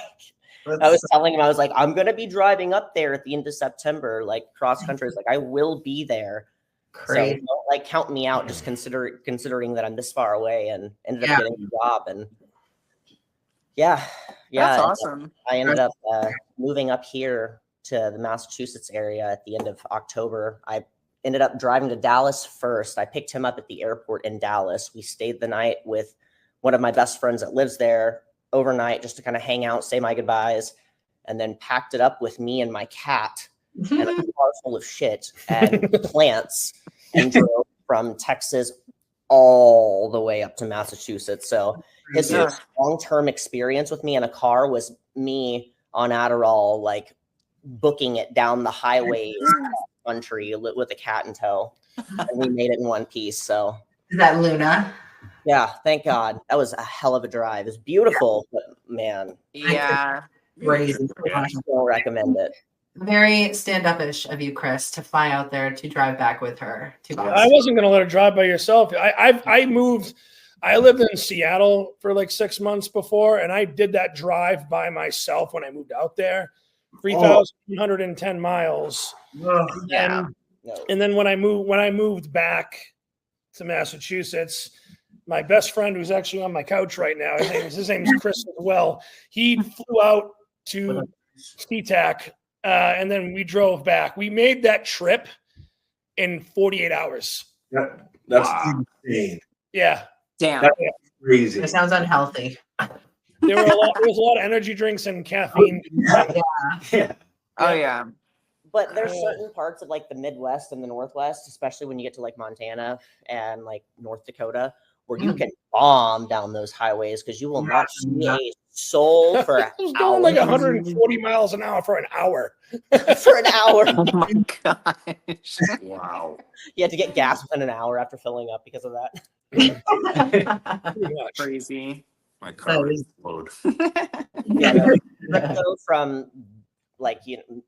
I was telling him, I was like, I'm going to be driving up there at the end of September, like cross country. Like, I will be there. Crazy. So don't, like, count me out, just considering that I'm this far away, and ended up getting a job. And that's awesome. I ended up moving up here to the Massachusetts area at the end of October. I ended up driving to Dallas first. I picked him up at the airport in Dallas. We stayed the night with one of my best friends that lives there overnight, just to kind of hang out, say my goodbyes, and then packed it up with me and my cat and a car full of shit and plants, and drove from Texas all the way up to Massachusetts. So his first long-term experience with me in a car was me on Adderall, like booking it down the highways country with a cat in tow, and we made it in one piece. So is that Luna? Yeah, thank God. That was a hell of a drive. It's beautiful, but man, crazy. I don't recommend it. Very stand-up-ish of you, Chris, to fly out there to drive back with her to Boston. I wasn't going to let her drive by yourself. I moved. I lived in Seattle for like 6 months before, and I did that drive by myself when I moved out there. 3,110 miles. And then when I moved back to Massachusetts, my best friend, who's actually on my couch right now, his name is Chris as well. He flew out to SeaTac, and then we drove back. We made that trip in 48 hours. That's insane. Yeah. Damn. That's crazy. It sounds unhealthy. There was a lot of energy drinks and caffeine. Oh yeah. But there's certain parts of like the Midwest and the Northwest, especially when you get to like Montana and like North Dakota, where you can bomb down those highways because you will not see a soul for I was going like 140 miles an hour for an hour. For an hour. Oh my gosh. Wow. You had to get gas within an hour after filling up because of that. Crazy. My car is load. So from like,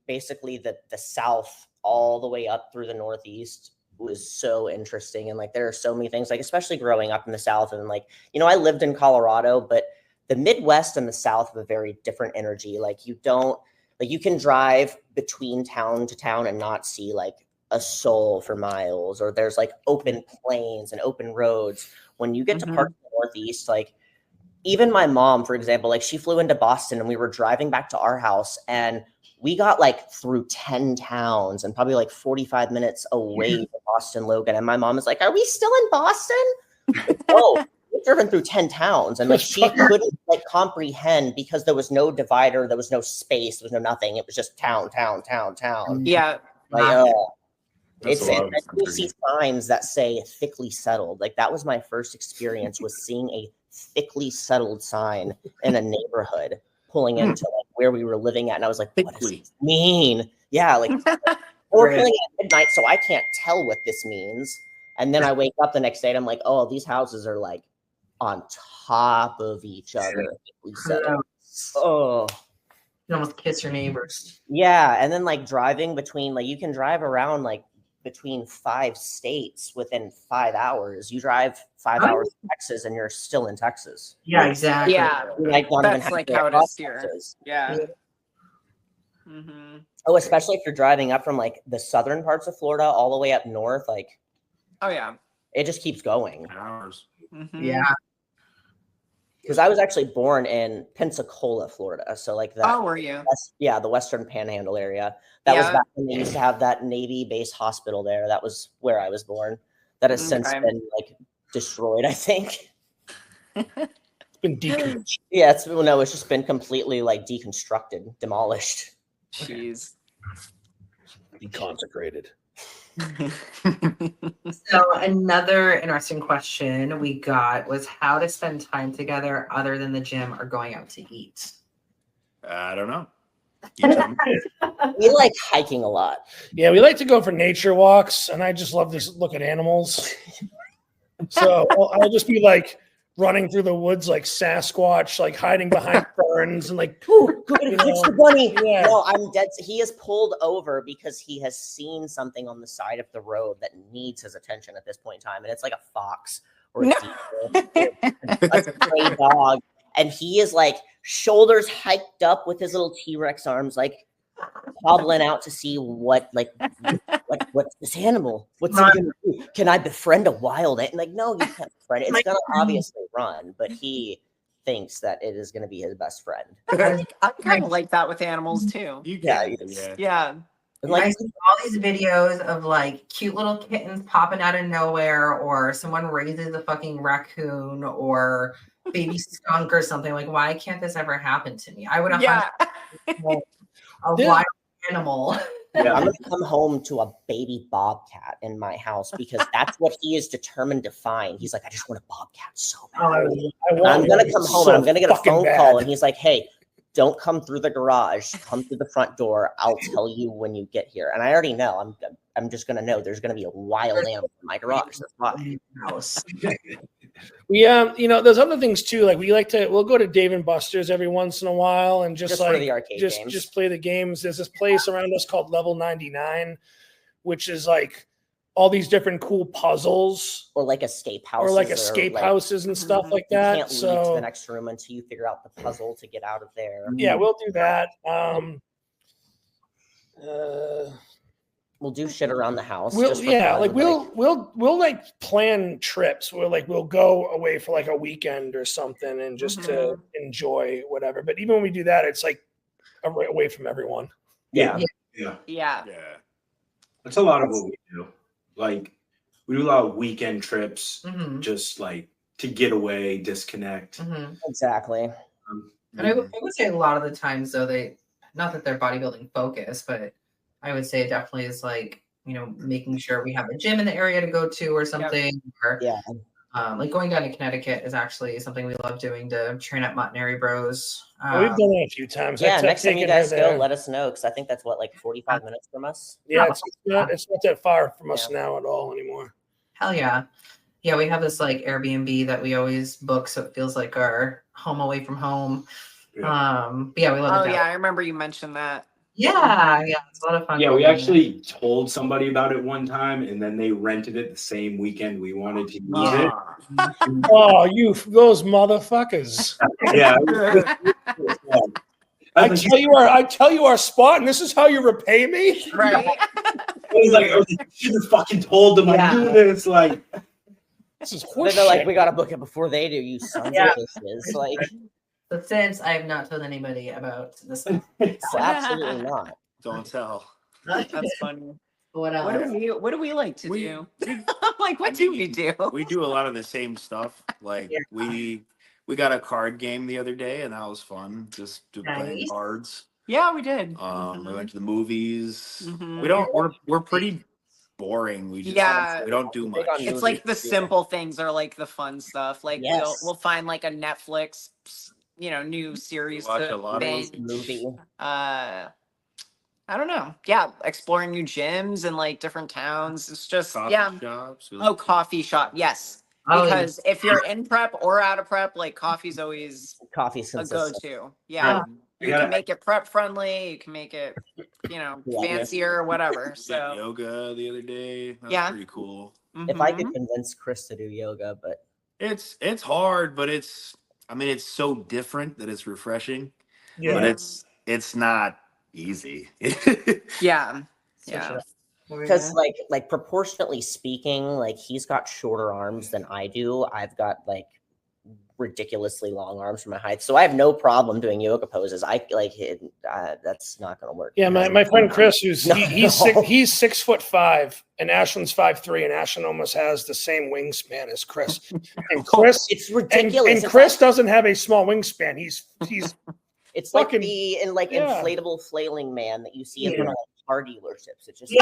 basically the South all the way up through the Northeast was so interesting. And like, there are so many things, like, especially growing up in the South, and like, I lived in Colorado, but the Midwest and the South have a very different energy. Like, you can drive between town to town and not see like a soul for miles, or there's like open plains and open roads. When you get to parts of the Northeast, like, even my mom, for example, like, she flew into Boston and we were driving back to our house, and we got like through 10 towns and probably like 45 minutes away from Boston Logan. And my mom is like, "Are we still in Boston?" Oh, we've driven through 10 towns. And like, she couldn't like comprehend, because there was no divider, there was no space, there was no nothing. It was just town. Yeah. Like, you see signs that say thickly settled. Like, that was my first experience, was seeing a thickly settled sign in a neighborhood pulling into like where we were living at, and I was like, what does Thickly. this mean? Yeah, like we're pulling at midnight, so I can't tell what this means. And then I wake up the next day and I'm like, oh, these houses are like on top of each other. Thickly settled. Oh. You almost kiss your neighbors. Yeah, and then like driving between, like you can drive around like between 5 states within 5 hours. You drive 5 hours to Texas and you're still in Texas. Yeah, exactly. Yeah, You might not even that's have like to how it cross is here. Texas. Yeah. Mm-hmm. Oh, especially if you're driving up from like the southern parts of Florida all the way up north, like Oh yeah. it just keeps going. Hours. Mm-hmm. Yeah. Because I was actually born in Pensacola, Florida. So like that. Oh, were you? Yeah, the Western Panhandle area. That was back when they used to have that Navy base hospital there. That was where I was born. That has since been like destroyed, I think. It's been decommissioned. Yeah, it's just been completely like deconstructed, demolished. Jeez. Deconsecrated. So another interesting question we got was how to spend time together other than the gym or going out to eat. I don't know. You tell me. We like hiking a lot. Yeah, we like to go for nature walks, and I just love to look at animals. So I'll just be like running through the woods like Sasquatch, like hiding behind ferns and like, Ooh, go get the bunny. Yeah. No, I'm dead. He is pulled over because he has seen something on the side of the road that needs his attention at this point in time. And it's like a fox or a deer or a stray dog. And he is like shoulders hiked up with his little T-Rex arms, like hobbling out to see what's this animal? What's it gonna do? Can I befriend a wild animal? Like, no, you can't befriend it. It's gonna obviously run, but he thinks that it is gonna be his best friend. I kind of like that with animals too. Yeah. Yeah. And I like, see all these videos of like cute little kittens popping out of nowhere, or someone raises a fucking raccoon or baby skunk or something. Like, why can't this ever happen to me? I would have a wild animal. I'm gonna come home to a baby bobcat in my house because that's what he is determined to find. He's like, I just want a bobcat so bad. I'm gonna come home and I'm gonna get a phone call, and he's like, hey, don't come through the garage. Come through the front door. I'll tell you when you get here. And I already know. I'm just gonna know there's gonna be a wild animal in my garage. That's why. We there's other things too. Like we'll go to Dave and Buster's every once in a while and just like for the arcade games. Just play the games. There's this place around us called Level 99, which is like all these different cool puzzles, or like escape houses, houses and stuff like that. You can't leave to the next room until you figure out the puzzle to get out of there. Yeah, we'll do that. We'll do shit around the house. We'll like plan trips where like we'll go away for like a weekend or something and just to enjoy whatever. But even when we do that, it's like away from everyone. Yeah. That's a lot of what we do. Like we do a lot of weekend trips, just like to get away, disconnect. Exactly. And I would say a lot of the times though, not that they're bodybuilding focused, but I would say it definitely is like, making sure we have a gym in the area to go to or something. Or, like going down to Connecticut is actually something we love doing to train at Montanary Bros. We've done it a few times. Yeah, next time you guys go, let us know because I think that's like 45 minutes from us. Yeah, it's not that far from us now at all anymore. Hell yeah. Yeah, we have this like Airbnb that we always book, so it feels like our home away from home. Yeah. But yeah, we love it. Oh yeah, I remember you mentioned that. Yeah, it's a lot of fun. Yeah, we actually told somebody about it one time, and then they rented it the same weekend we wanted to use it. Oh, those motherfuckers! Yeah. I tell you our spot, and this is how you repay me, right? He's like, oh, you should have fucking told them I do this. Like, this is horseshit. They're like, we gotta book it before they do. You sons of bitches! Like. But since I have not told anybody about this, absolutely not. Don't tell. That's funny. What do we like to do? Like, what do we do? We do a lot of the same stuff. Like we got a card game the other day, and that was fun. Just playing cards. Yeah, we did. We went to the movies. We don't. We're pretty boring. We just Yeah. we don't do much. It's like the simple things are like the fun stuff. Like Yes. we'll find like a Netflix, new series Watch to a lot of binge. movie. I don't know. Yeah, exploring new gyms and like different towns. It's just Coffee shops. Oh, coffee shop. Yes. Because if you're in prep or out of prep, like coffee's always Coffee's a consistent. go-to. Yeah. I You gotta- can make it prep friendly. You can make it, fancier or whatever. Did So yoga the other day. That's Yeah. pretty cool. If I mhm. could convince Chris to do yoga, but It's hard, but it's so different that it's refreshing. Yeah. But it's not easy. Yeah. So Yeah. because like proportionately speaking, like he's got shorter arms than I do. I've got like ridiculously long arms for my height, so I have no problem doing yoga poses. I like it. That's not going to work. Yeah, my friend Chris, he's No. he's 6'5", and Ashlyn's 5'3", and Ashlynn almost has the same wingspan as Chris. And Chris, It's ridiculous. and It's Chris like, doesn't have a small wingspan. He's it's like fucking- the yeah. inflatable flailing man that you see in front of like car dealerships. It's just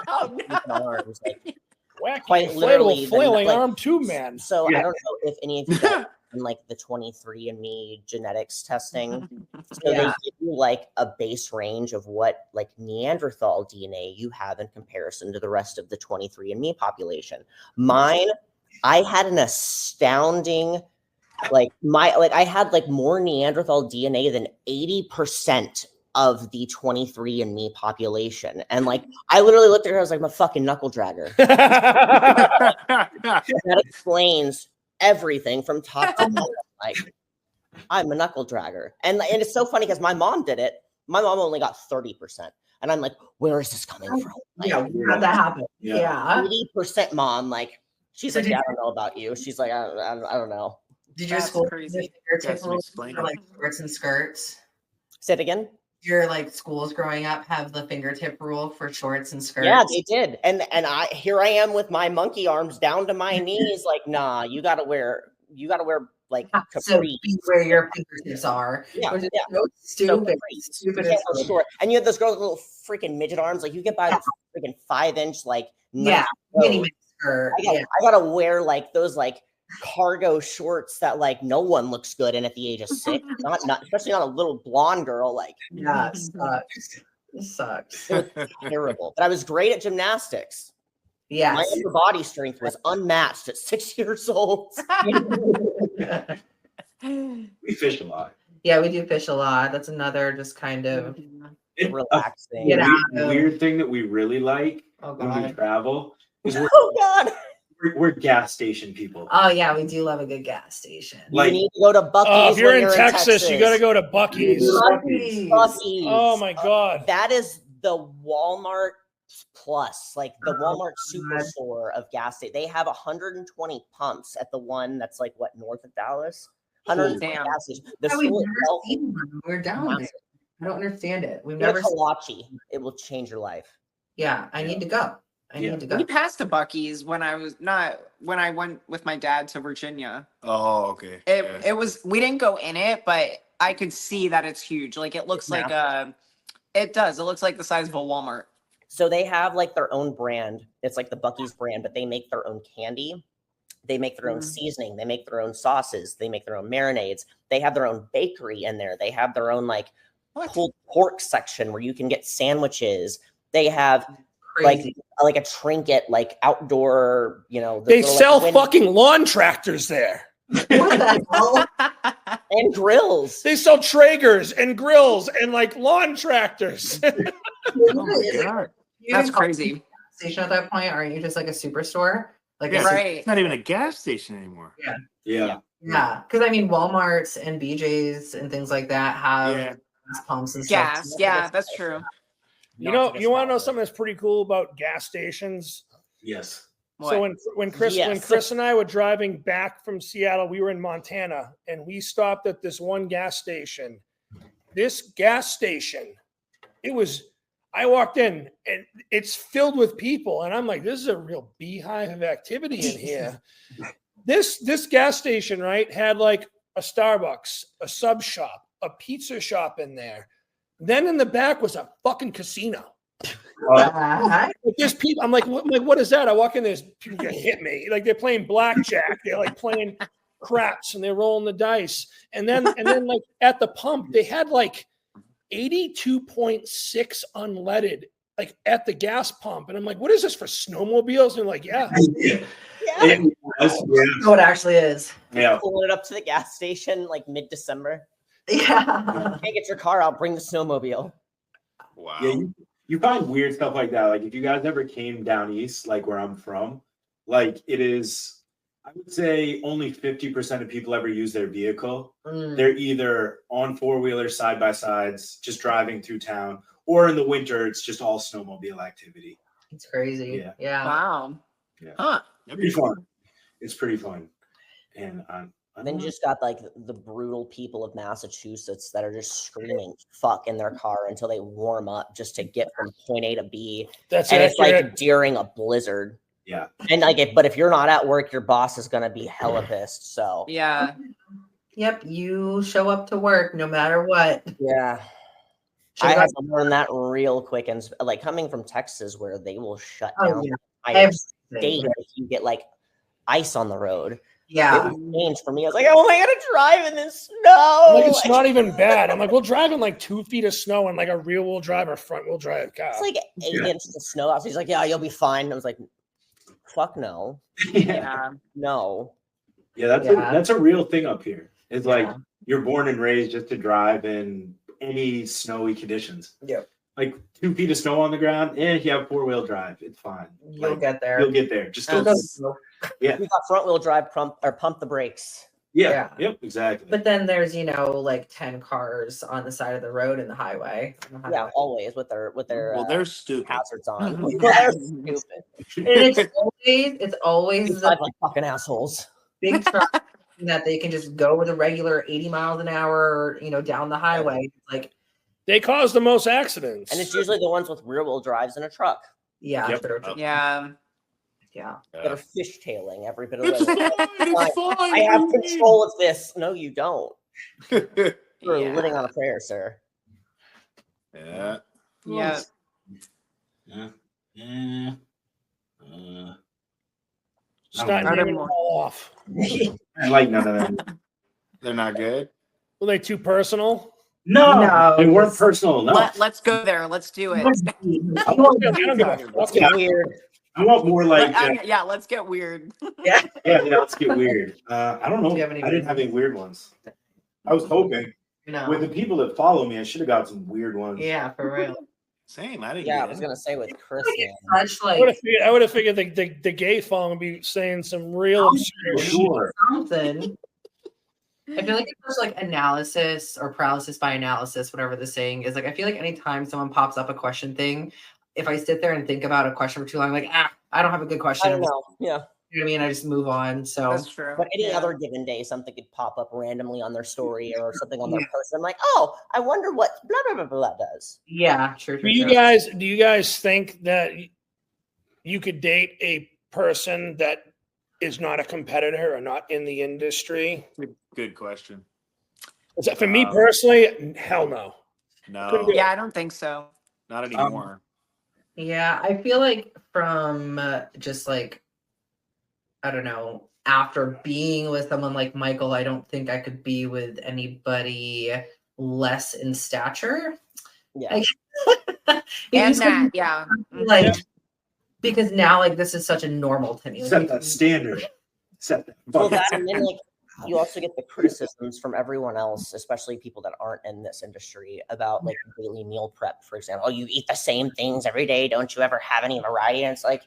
Oh, arms, like, wacky, quite literally inflatable, flailing like, arm too, man. So Yeah. I don't know if any of you guys in like the 23andMe genetics testing. So they give you like a base range of what like Neanderthal DNA you have in comparison to the rest of the 23andMe population. Mine, I had an astounding I had like more Neanderthal DNA than 80% of the 23andMe population. And like I literally looked at her, I was like, I'm a fucking knuckle dragger. That explains everything from top to bottom. Like, I'm a knuckle dragger. And it's so funny because my mom did it. My mom only got 30%. And I'm like, where is this coming from? Like, How'd that happen? Yeah. 80% mom. Like, she's So like, did yeah, I don't know about you. She's like, I don't know. Did your That's school crazy. fingertip Got some rules explaining. for like shorts and skirts? Say it again. Your like schools growing up have the fingertip rule for shorts and skirts? Yeah, they did. And here I am with my monkey arms down to my knees. Like, nah, you gotta wear like So capris. be where your fingertips are. Yeah, Which is yeah. so So stupid. capris. Stupid You as can't go fuck. short. And you have those girls with little freaking midget arms. Like you get by with freaking 5-inch like Yeah, Nike mini clothes. skirt. I gotta wear like those like cargo shorts that like no one looks good in at the age of 6. Not especially not a little blonde girl. Like Yeah, it sucks. It sucks. it was terrible. But I was great at gymnastics. My Yes. upper body strength was unmatched at 6 years old. We fish a lot. Yeah, we do fish a lot. That's another just kind of It, Relaxing. Get out of- weird thing that we really like oh when we god. travel is Oh God! we're gas station people. Oh yeah, we do love a good gas station. You Like- need to go to Bucky's. Oh, if you're when in Texas, you got to go to Bucky's. Bucky's. Bucky's. Oh my God. That is the Walmart plus, like the Oh, Walmart God. superstore of gas station. They have 120 pumps at the one that's like what, north of Dallas? 120 Damn. gas stations. The How we've store never itself seen one. We're down there. massive. I don't understand it. We've Get a never seen kolache. It will change your life. Yeah, I need to go. I Yeah. need to go. We passed a Bucky's when I went with my dad to Virginia. Oh, okay. It was, we didn't go in it, but I could see that it's huge. Like it looks like it does. It looks like the size of a Walmart. So they have like their own brand. It's like the Bucky's brand, but they make their own candy. They make their own seasoning. They make their own sauces. They make their own marinades. They have their own bakery in there. They have their own like pulled pork section where you can get sandwiches. They have Crazy. like a trinket, like outdoor, the They little, sell like, fucking lawn tractors there. What the hell? and grills. They sell Traegers and grills and like lawn tractors. Oh my God. You That's didn't call it crazy. a gas station at that point, aren't you just like a superstore? Like Yeah, a Right. It's not even a gas station anymore. Yeah. Yeah, because I mean, Walmarts and BJ's and things like that have Yeah. gas pumps and Gas. stuff. Yeah, that's true. You want to know something that's pretty cool about gas stations? Yes. So when Chris and I were driving back from Seattle, we were in Montana and we stopped at this one gas station. This gas station, I walked in and it's filled with people and I'm like, this is a real beehive of activity in here. This gas station, right, had like a Starbucks, a sub shop, a pizza shop in there. Then in the back was a fucking casino. Like, there's people. I'm like, what is that? I walk in, there's people gonna hit me. Like they're playing blackjack. They're like playing craps and they're rolling the dice. And then like at the pump, they had like 82.6 unleaded, like at the gas pump. And I'm like, what is this for snowmobiles? And they're like, yeah. That's what it actually is. Yeah. Pulling it up to the gas station like mid-December. Yeah. Can't get your car out, bring the snowmobile. Wow. Yeah, you find weird stuff like that. Like if you guys ever came down east, like where I'm from, like it is, I would say only 50% of people ever use their vehicle. They're either on four-wheelers, side-by-sides, just driving through town, or in the winter, it's just all snowmobile activity. It's crazy. Yeah. Wow. Yeah. Huh. Pretty fun. It's pretty fun. And then you just got like the brutal people of Massachusetts that are just screaming fuck in their car until they warm up just to get from point A to B. That's and it. it's like during a blizzard. Yeah. And like but if you're not at work, your boss is gonna be hella pissed. So Yeah. Yep. You show up to work no matter what. yeah. I had to learn that real quick, and like coming from Texas where they will shut down the entire state if you get like ice on the road. Yeah. It was changed for me. I was like, oh, I gotta drive in this snow. Like, it's not even bad. I'm like, we'll drive in like 2 feet of snow in like a rear wheel drive or front wheel drive car. It's like 8 inches of snow out. So he's like, yeah, you'll be fine. I was like, fuck no. Yeah. No. Yeah, that's a real thing up here. It's like you're born and raised just to drive in any snowy conditions. Yep. Like 2 feet of snow on the ground, you have four-wheel drive. It's fine. You'll get there. You'll get there. Just Go. We got front wheel drive pump the brakes. Yeah. Yep. Exactly. But then there's like 10 cars on the side of the road in the highway. Yeah, always with their well, they're stupid. hazards on. They're stupid. And it's always like fucking assholes. big truck that they can just go with a regular 80 miles an hour, down the highway. Like they cause the most accidents. And it's usually the ones with rear wheel drives in a truck. Yeah. Yep. Yeah. Yeah. That are fishtailing every bit of It's the fine. way. I have control of this. No, you don't. You're Yeah. living on a prayer, sir. Yeah. Yeah. Yeah. Starting to fall off. I like none of them. They're not good. Were they too personal? No, they weren't personal enough. Let's go there. Let's do it. I want Weird. I want more like yeah, let's get weird. let's get weird. I don't know. Do you have any I didn't have any weird ones. I was hoping with the people that follow me, I should have got some weird ones. Yeah, for real. Same. I didn't. Yeah, I get was it. gonna say with Chris. I would have figured the gay phone would be saying some real obscure Sure. Something. I feel like it's just like analysis or paralysis by analysis, whatever the saying is. Like, I feel like anytime someone pops up a question thing, if I sit there and think about a question for too long, I'm like, I don't have a good question. I don't know. Yeah. You know what I mean? I just move on. So That's true. But any other given day, something could pop up randomly on their story or something on their post. I'm like, oh, I wonder what blah blah blah blah does. yeah, true. Do you guys think that you could date a person that is not a competitor or not in the industry? Good question. For me personally, hell no. No. Yeah, I don't think so. Not anymore. Yeah, I feel like from just like, I don't know, after being with someone like Michael, I don't think I could be with anybody less in stature. Yeah. And that, yeah. Like, because now, like, this is such a normal to me. Set that standard. Set that. Well, that and then like you also get the criticisms from everyone else, especially people that aren't in this industry, about like daily meal prep, for example. Oh, you eat the same things every day. Don't you ever have any variety? And it's like,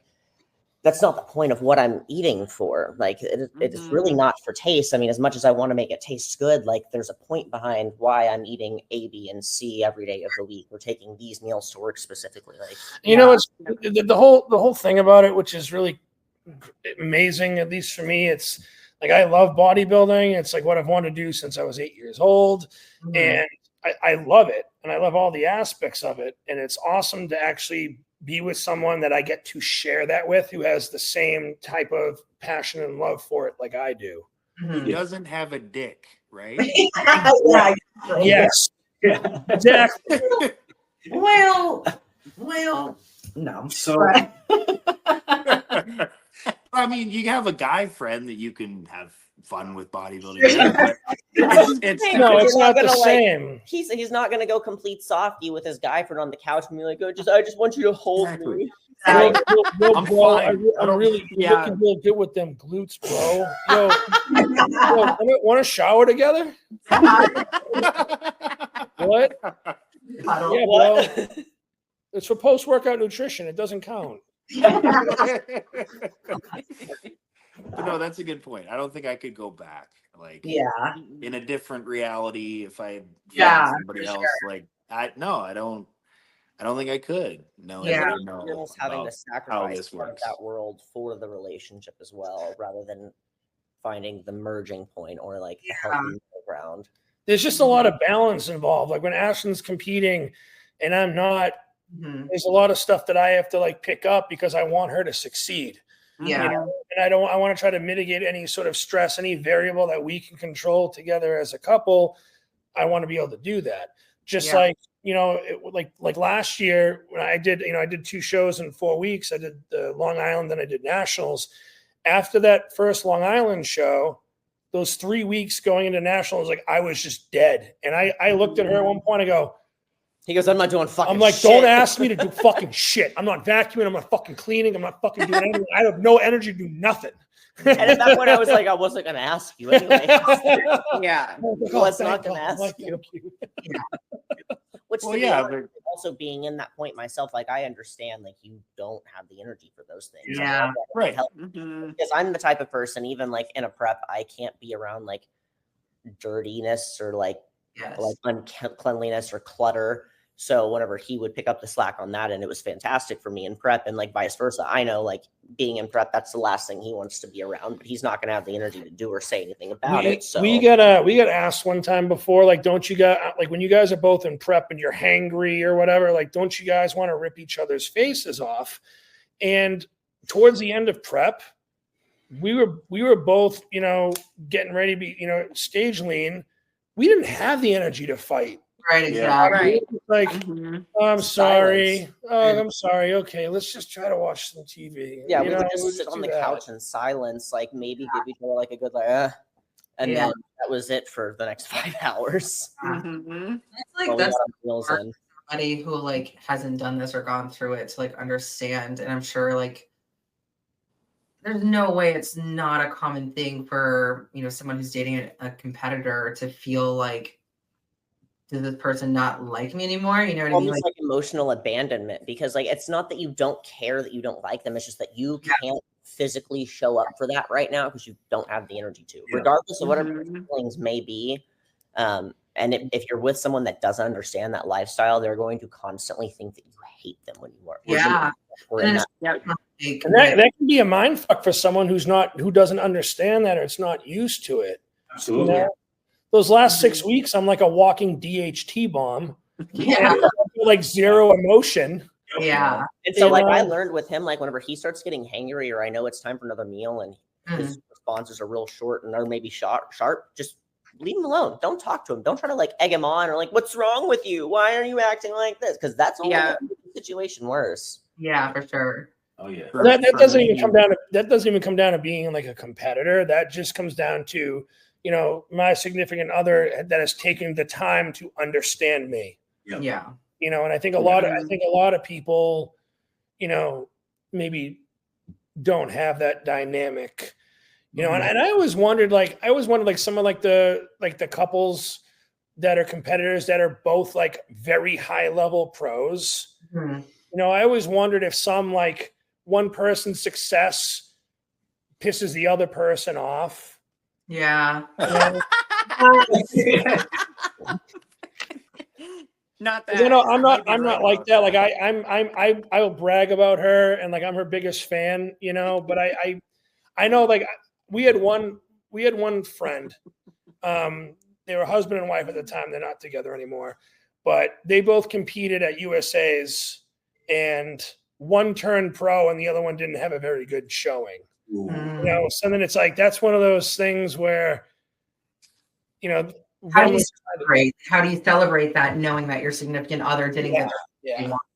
that's not the point of what I'm eating for. Like, it's really not for taste. I mean, as much as I want to make it taste good, like there's a point behind why I'm eating A, B, and C every day of the week, or taking these meals to work specifically. Like, you know, it's the whole thing about it, which is really amazing, at least for me. It's like, I love bodybuilding. It's like what I've wanted to do since I was 8 years old. And I love it. And I love all the aspects of it. And it's awesome to actually be with someone that I get to share that with, who has the same type of passion and love for it like I do. He doesn't have a dick, right? Yes. Yeah. Exactly. Well, No. So I mean, you have a guy friend that you can have fun with bodybuilding with, but it's No, it's not the gonna, like, same. He's not gonna go complete softy with his guy friend on the couch and be like, I just want you to hold Exactly. me. Yo, I'm bro, fine. I I'm don't- really yeah. looking real good with them glutes, bro. Yo, want to shower together? What? Yeah, bro. It's for post-workout nutrition. It doesn't count. But no, that's a good point. I don't think I could go back. Like, Yeah. in a different reality, if I Yeah, found somebody for else, like, I don't think I could. No, Yeah. I don't know You're almost having to about how sacrifice this part of works. that world for the relationship as well, rather than finding the merging point or like a healthy middle ground. There's just a lot of balance involved. Like when Ashlyn's competing and I'm not, Mhm. there's a lot of stuff that I have to like pick up because I want her to succeed. Yeah. You know? And I want to try to mitigate any sort of stress, any variable that we can control together as a couple. I want to be able to do that. Just Yeah. like, like last year when I did 2 shows in 4 weeks. I did the Long Island, then I did nationals. After that first Long Island show, those 3 weeks going into nationals, like I was just dead. And I looked at her at one point, I go, He goes, I'm not doing fucking I'm like, shit. don't ask me to do fucking shit. I'm not vacuuming. I'm not fucking cleaning. I'm not fucking doing anything. I have no energy to do nothing. And at that point, I was like, I wasn't going to ask you anyway. Yeah. Was not going to ask you. Which Well, to me, yeah, like, but- also being in that point myself, like I understand, like you don't have the energy for those things. Yeah. Right. Because I'm the type of person, even like in a prep, I can't be around like dirtiness or like Yes. uncleanliness or clutter. So whenever he would pick up the slack on that, and it was fantastic for me in prep, and like vice versa, I know like being in prep, that's the last thing he wants to be around, but he's not going to have the energy to do or say anything about it. So we got asked one time before, like, don't you guys, like when you guys are both in prep and you're hangry or whatever, like, don't you guys want to rip each other's faces off? And towards the end of prep, we were both, getting ready to be, stage lean. We didn't have the energy to fight. Right, exactly. Right. Like, Mhm. I'm sorry. Silence. Oh, I'm sorry. Okay, let's just try to watch some TV. yeah, You we know, would just we'll sit on do the that. couch in silence, like maybe give each other like a good and Yeah. then that was it for the next 5 hours. Mhm. It's like While we that's got our meals hard. in. somebody who like hasn't done this or gone through it to like understand, and I'm sure like there's no way it's not a common thing for someone who's dating a competitor to feel like, does this person not like me anymore? You know what I mean? Almost like emotional abandonment, because like it's not that you don't care that you don't like them, it's just that you can't physically show up for that right now because you don't have the energy to, regardless of whatever your feelings may be. And if you're with someone that doesn't understand that lifestyle, they're going to constantly think that you hate them when you are. Or in that. Like, And that can be a mind fuck for someone who doesn't understand that or it's not used to it. Absolutely. You know? Those last 6 weeks, I'm like a walking DHT bomb. yeah, Like zero emotion. yeah. And so, You like, I know? learned with him, like, whenever he starts getting hangry or I know it's time for another meal and his responses are real short and are maybe sharp, just leave him alone. Don't talk to him. Don't try to, like, egg him on or, like, what's wrong with you? Why are you acting like this? Because that's only going to make the situation worse. Yeah, for sure. Oh yeah. That doesn't even come down to being like a competitor. That just comes down to, my significant other that has taken the time to understand me. Yeah. And I think a lot of people, maybe don't have that dynamic. And I always wondered like some of like the couples that are competitors that are both like very high level pros. I always wondered if some like one person's success pisses the other person off. Yeah. Not that. I'm not like that. Like I will brag about her and like I'm her biggest fan, but I know like we had one friend. They were husband and wife at the time. They're not together anymore, but they both competed at USA's and one turned pro and the other one didn't have a very good showing. So then it's like, that's one of those things where, How do you celebrate that knowing that your significant other didn't get what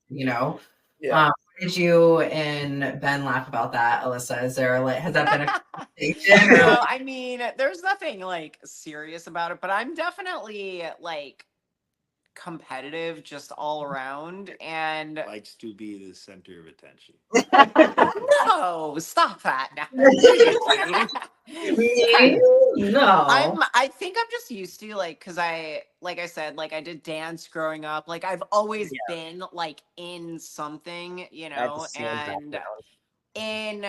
you want, Yeah. Did you and Ben laugh about that, Alyssa? Has that been a conversation? Or No, I mean, there's nothing like serious about it, but I'm definitely like competitive just all around. And Likes to be the center of attention. no, stop that now. No. I think I'm just used to like, because like I said, like I did dance growing up. Like I've always been like in something, you know, and in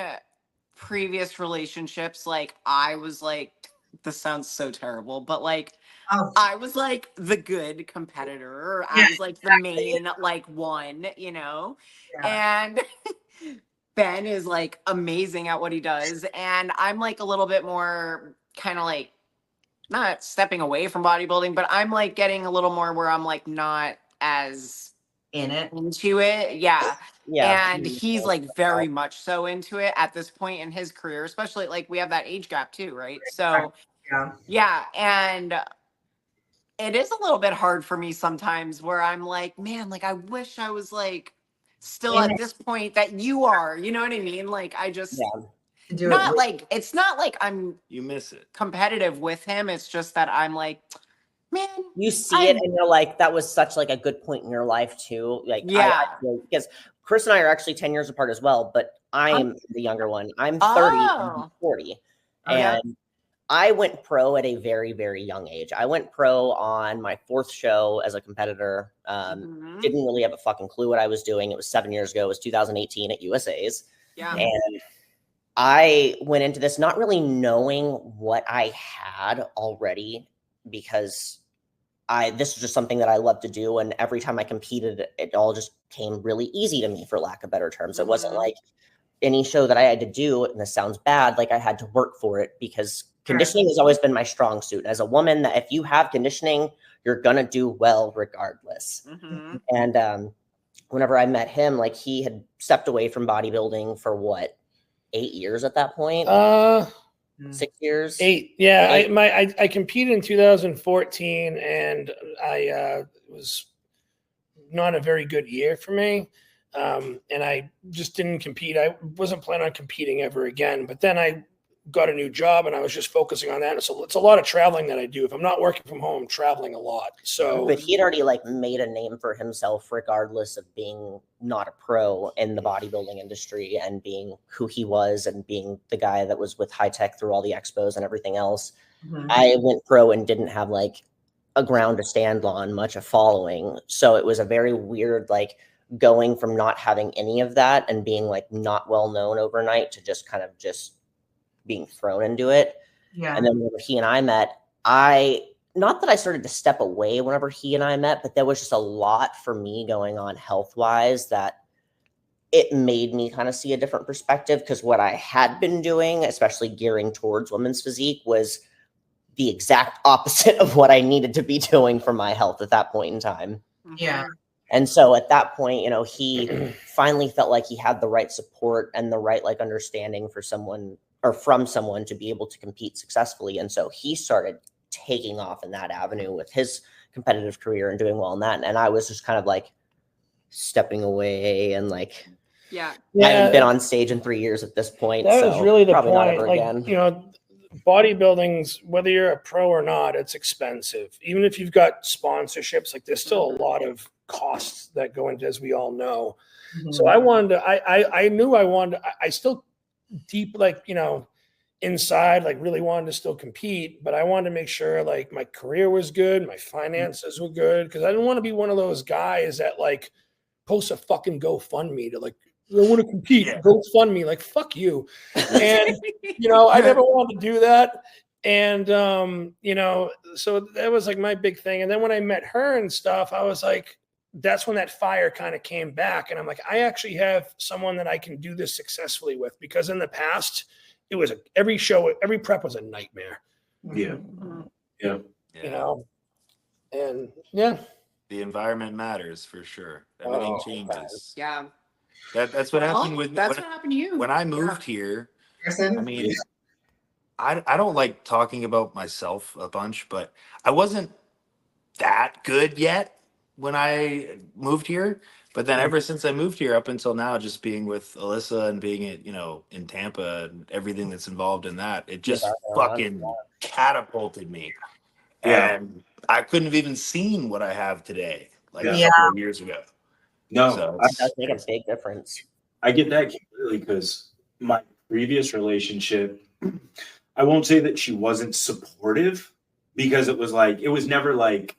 previous relationships, like I was like, this sounds so terrible, but like Oh, I was like the good competitor. I was like the main like one, you know, and Ben is like amazing at what he does. And I'm like a little bit more kind of like not stepping away from bodybuilding, but I'm like getting a little more where I'm like not as in it. into it. Yeah. Yeah. And he's like very much so into it at this point in his career, especially like we have that age gap too, right? So yeah. And it is a little bit hard for me sometimes where I'm like, man, like I wish I was like still at this point that you are, you know what I mean? Like I just not like it's not like I'm You miss it. competitive with him. It's just that I'm like, man, you see it and you're like, that was such like a good point in your life too. Like, because Chris and I are actually 10 years apart as well, but I'm the younger one. I'm 30, I'm 40. And I went pro at a very, very young age. I went pro on my 4th show as a competitor. Didn't really have a fucking clue what I was doing. It was 7 years ago. It was 2018 at USA's. Yeah. And I went into this not really knowing what I had already, because this was just something that I love to do. And every time I competed, it all just came really easy to me, for lack of better terms. It wasn't like any show that I had to do, and this sounds bad, like I had to work for it, because conditioning has always been my strong suit. As a woman, that if you have conditioning, you're going to do well regardless. And whenever I met him, like he had stepped away from bodybuilding for what, 8 years at that point? 6 years? 8. Yeah. 8. I competed in 2014 and I was not a very good year for me. And I just didn't compete. I wasn't planning on competing ever again, but then I got a new job and I was just focusing on that. And so it's a lot of traveling that I do. If I'm not working from home, I'm traveling a lot. So, but he had already like made a name for himself, regardless of being not a pro in the bodybuilding industry, and being who he was and being the guy that was with High Tech through all the expos and everything else. I went pro and didn't have like a ground to stand on, much a following. So it was a very weird, like going from not having any of that and being like not well known overnight to just kind of just being thrown into it. And then whenever he and I met, not that I started to step away whenever he and I met, but there was just a lot for me going on health-wise that it made me kind of see a different perspective, because what I had been doing, especially gearing towards women's physique, was the exact opposite of what I needed to be doing for my health at that point in time. And so at that point, you know, he finally felt like he had the right support and the right like understanding for someone, or from someone, to be able to compete successfully. And so he started taking off in that avenue with his competitive career and doing well in that. And I was just kind of like stepping away and like, I hadn't been on stage in 3 years at this point. That was really the probably point. not ever Like, again. you know, bodybuilding's, whether you're a pro or not, it's expensive. Even if you've got sponsorships, like there's still a lot of costs that go into, as we all know. So I wanted to, I knew I wanted, I still deep, like, you know, inside, like really wanted to still compete, but I wanted to make sure like my career was good, my finances were good, because I didn't want to be one of those guys that like post a fucking GoFundMe to like, I want to compete, GoFundMe, like fuck you. And you know, I never wanted to do that. And you know, so that was like my big thing. And then when I met her and stuff, I was like, that's when that fire kind of came back. And I'm like, I actually have someone that I can do this successfully with, because in the past, it was every show, every prep was a nightmare. You know, and the environment matters for sure. Everything changes. That's what happened with. That's what happened to you when I moved here. I mean, I don't like talking about myself a bunch, but I wasn't that good yet when I moved here. But then ever since I moved here up until now, just being with Alyssa and being at, in Tampa and everything that's involved in that, it just fucking catapulted me. Yeah. And I couldn't have even seen what I have today, like a Yeah. couple of years ago. No, So It does make a big difference. I get that completely because my previous relationship, I won't say that she wasn't supportive because it was never like,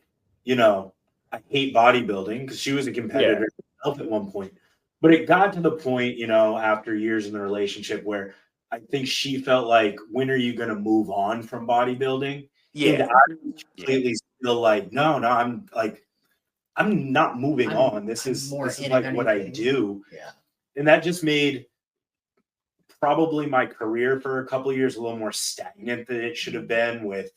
I hate bodybuilding because she was a competitor herself at one point. But it got to the point, after years in the relationship where I think she felt like, when are you going to move on from bodybuilding? And I completely feel like, no, I'm not moving on. This is like what I do. Yeah. And that just made probably my career for a couple of years a little more stagnant than it should have been with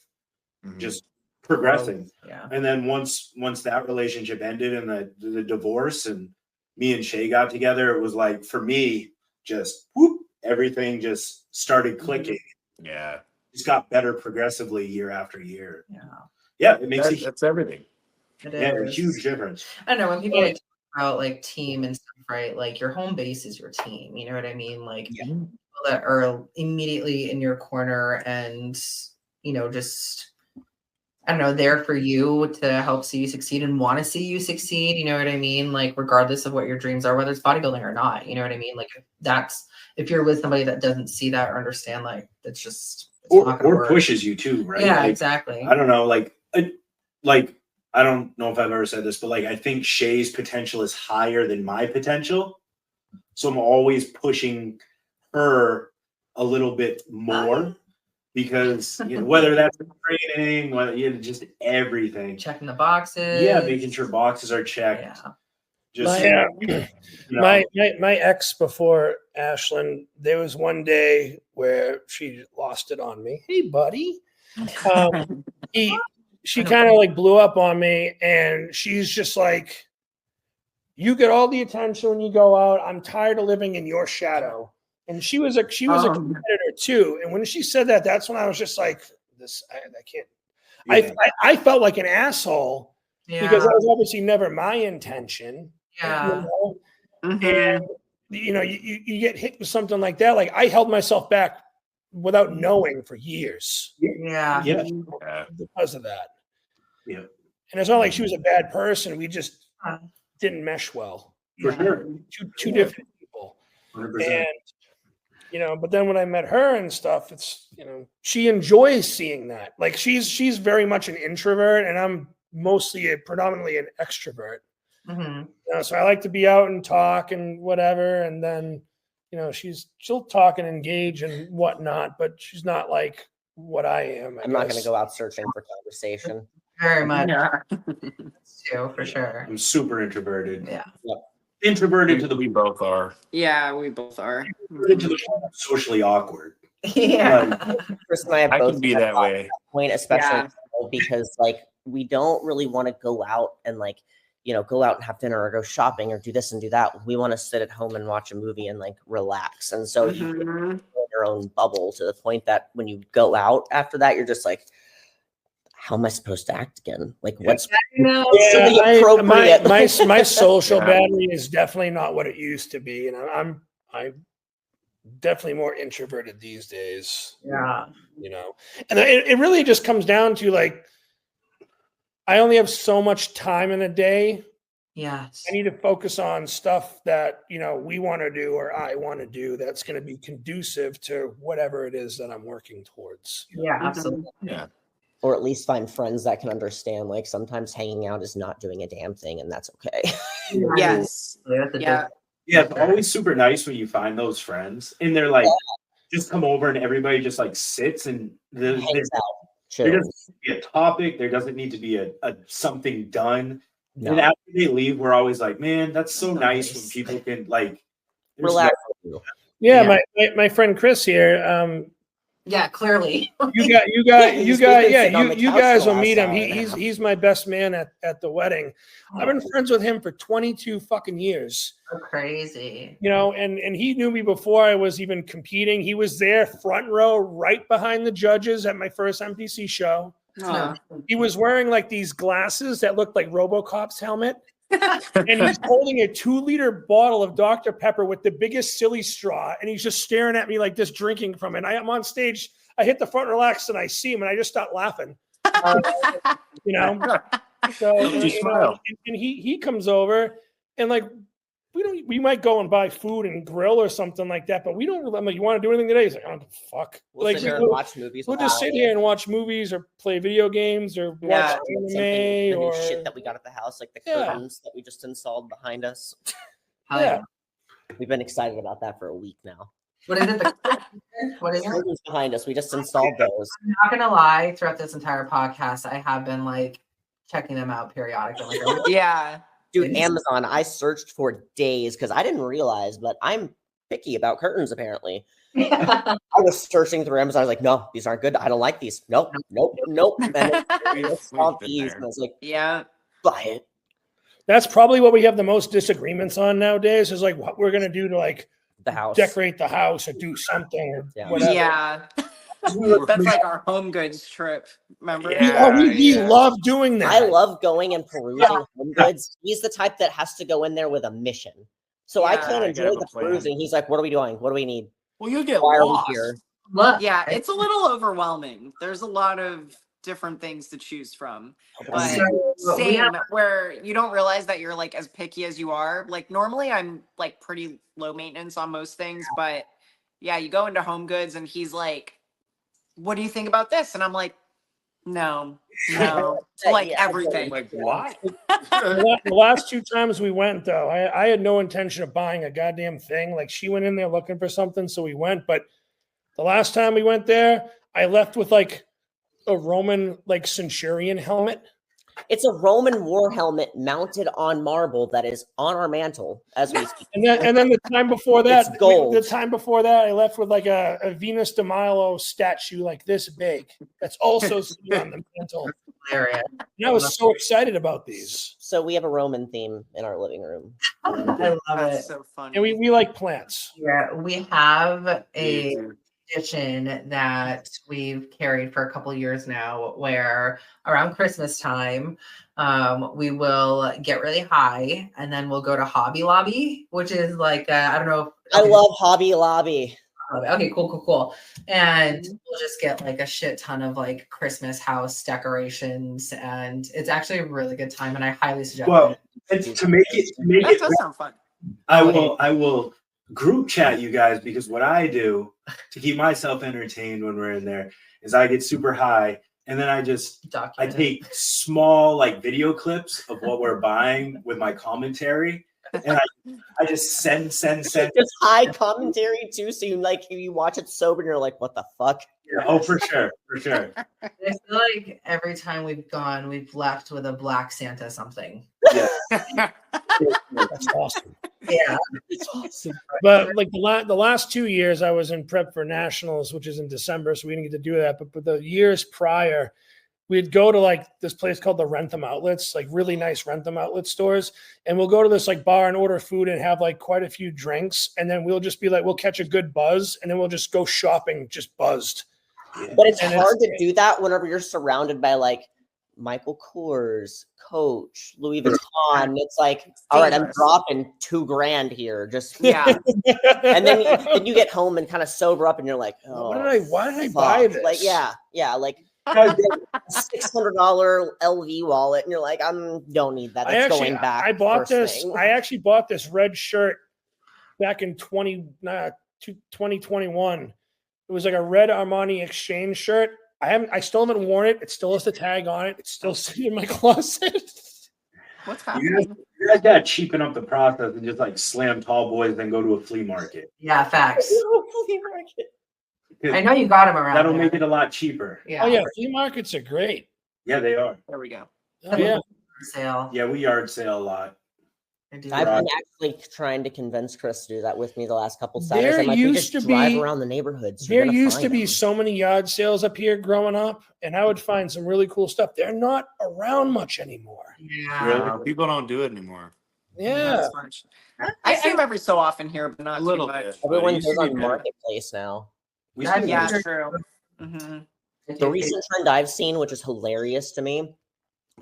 just progressing. Yeah. And then once that relationship ended and the divorce and me and Chey got together, it was like, for me, just whoop, everything just started clicking. yeah, Just got better progressively year after year. Yeah. Yeah, it makes that's everything. It a is. huge difference. I don't know, when people talk about like team and stuff, right? Like your home base is your team. You know what I mean? Like people that are immediately in your corner and, just, I don't know, there for you to help see you succeed and want to see you succeed. You know what I mean? Like, regardless of what your dreams are, whether it's bodybuilding or not, you know what I mean? Like, if you're with somebody that doesn't see that or understand, like, it's just, it's not gonna Or work. pushes you too, right? Yeah, Like, exactly. I don't know, I don't know if I've ever said this, but I think Shay's potential is higher than my potential. So I'm always pushing her a little bit more because whether that's training, whether just everything. Checking the boxes. Yeah, making sure boxes are checked. Yeah. Just My ex before Ashlynn, there was one day where she lost it on me. Hey, buddy. She kind of like blew up on me, and she's just like, you get all the attention when you go out. I'm tired of living in your shadow. And she was a competitor too. And when she said that, that's when I was just like, I can't. Yeah. I felt like an asshole because that was obviously never my intention. Yeah. And you get hit with something like that. Like, I held myself back without knowing for years. Yeah. Because of that. Yeah. And it's not like she was a bad person. We just didn't mesh well. For sure. Two different people. 100%. And but then when I met her and stuff, it's she enjoys seeing that. Like, she's very much an introvert, and I'm predominantly an extrovert. So I like to be out and talk and whatever, and then she'll talk and engage and whatnot, but she's not like what I am. I'm not going to go out searching for conversation. Very much. Too, for sure. I'm super introverted. Yeah. Introverted to the We both are. Yeah, we both are. introverted to the socially awkward. Yeah. Chris and I have I both can be had that way. point, especially because we don't really want to go out and go out and have dinner or go shopping or do this and do that. We want to sit at home and watch a movie and relax. And so you get in your own bubble to the point that when you go out after that, you're just like, how am I supposed to act again? Like, what's appropriate? My social battery is definitely not what it used to be, and I'm definitely more introverted these days. Yeah. And it really just comes down to I only have so much time in a day. Yes. I need to focus on stuff that we want to do or I want to do that's going to be conducive to whatever it is that I'm working towards. Yeah, absolutely. Yeah. Or at least find friends that can understand. Like, sometimes hanging out is not doing a damn thing, and that's okay. Yes. Yeah. Yeah, it's always super nice when you find those friends and they're just come over and everybody just sits and Hangs out. there doesn't need to be a topic. There doesn't need to be a something done. No. And after they leave, we're always like, man, that's so nice when people can Relax. Yeah, my friend Chris here. Yeah, clearly. You guys will meet him. He's my best man at the wedding. I've been friends with him for 22 fucking years. So crazy. And he knew me before I was even competing. He was there front row, right behind the judges at my first MPC show. Oh. He was wearing these glasses that looked like RoboCop's helmet. and he's holding a 2-liter bottle of Dr. Pepper with the biggest silly straw, and he's just staring at me like this, drinking from it. And I'm on stage. I hit the front relax, and I see him, and I just start laughing. You know, so and he comes over, and like we might go and buy food and grill or something like that, but we don't. I'm like, you want to do anything today? He's like, I don't give a fuck. We'll sit here and watch movies. We'll just sit here and watch movies or play video games or watch anime or shit that we got at the house, like the curtains that we just installed behind us. Yeah, we've been excited about that for a week now. What is it? What is it? Behind us. We just installed those. I'm not gonna lie. Throughout this entire podcast, I have been like checking them out periodically. Yeah. Dude, Amazon, I searched for days because I didn't realize, but I'm picky about curtains apparently. I was searching through Amazon. I was like, no, these aren't good. I don't like these. Nope. And then I saw these and I was like, yeah, buy it. That's probably what we have the most disagreements on nowadays is like what we're going to do to like the house, decorate the house or do something. Or whatever. Yeah. That's like our home goods trip. Remember? Yeah, we love doing that. I love going and perusing home goods. He's the type that has to go in there with a mission. So I can't enjoy the perusing. He's like, what are we doing? What do we need? Well, you get Why lost. are we here? Yeah, it's a little overwhelming. There's a lot of different things to choose from. But same, where you don't realize that you're like as picky as you are. Like normally I'm like pretty low maintenance on most things, but yeah, you go into home goods and he's like, what do you think about this? And I'm like, no, like everything. Like what? The last 2 times we went, though, I had no intention of buying a goddamn thing. Like she went in there looking for something, so we went. But the last time we went there, I left with like a Roman like centurion helmet. It's a Roman war helmet mounted on marble that is on our mantle as we speak. And then the time before that, it's gold. The time before that, I left with like a Venus de Milo statue like this big. That's also sitting on the mantle. Hilarious. And I was so excited about these. So we have a Roman theme in our living room. I love That's it. so funny. And we like plants. Yeah, we have a tradition that we've carried for a couple years now where around Christmas time we will get really high and then we'll go to Hobby Lobby, which is like I don't know if, I love Hobby Lobby. Okay, cool. And we'll just get like a shit ton of like Christmas house decorations, and it's actually a really good time, and I highly suggest Well, it. and to make That it does sound fun. I will group chat you guys, because what I do to keep myself entertained when we're in there is I get super high and then I take small like video clips of what we're buying with my commentary, and I just send. Just high commentary too, so you watch it sober and you're like, what the fuck? Yeah, oh, for sure. I feel like every time we've gone, we've left with a black Santa something. Yeah. That's awesome. Yeah, it's awesome. But like the last 2 years, I was in prep for nationals, which is in December, so we didn't get to do that. But the years prior, we'd go to like this place called the Rentham Outlets, like really nice Rentham outlet stores, and we'll go to this like bar and order food and have like quite a few drinks, and then we'll just be like, we'll catch a good buzz, and then we'll just go shopping, just buzzed. But it's hard to do that whenever you're surrounded by like Michael Kors, Coach, Louis Vuitton. It's like, all right, I'm dropping $2,000 here. Just and then you get home and kind of sober up, and you're like, oh, why did I buy this? Like, like $600 LV wallet, and you're like, don't need that. That's going back. I bought this. I actually bought this red shirt back in 2021. It was like a red Armani Exchange shirt. I still haven't worn it. It still has the tag on it. It's still sitting in my closet. What's happening? You guys gotta cheapen up the process and just like slam tall boys, then go to a flea market. Yeah, facts. I know you got them around. That'll make it a lot cheaper. Yeah. Oh yeah, flea markets are great. Yeah, they are. There we go. Oh, yeah. Sale. Yeah, we yard sale a lot. I've been actually trying to convince Chris to do that with me the last couple Saturdays. There I'm like, we just used to drive be- around the neighborhoods. There used to be so many yard sales up here growing up, and I would find some really cool stuff. They're not around much anymore. Yeah. Really? People don't do it anymore. Yeah. I see them every so often here, but not A little too much. bit. Everyone It used goes to be on better. Marketplace now. We That- see Yeah, them. true. Mm-hmm. The recent trend I've seen, which is hilarious to me,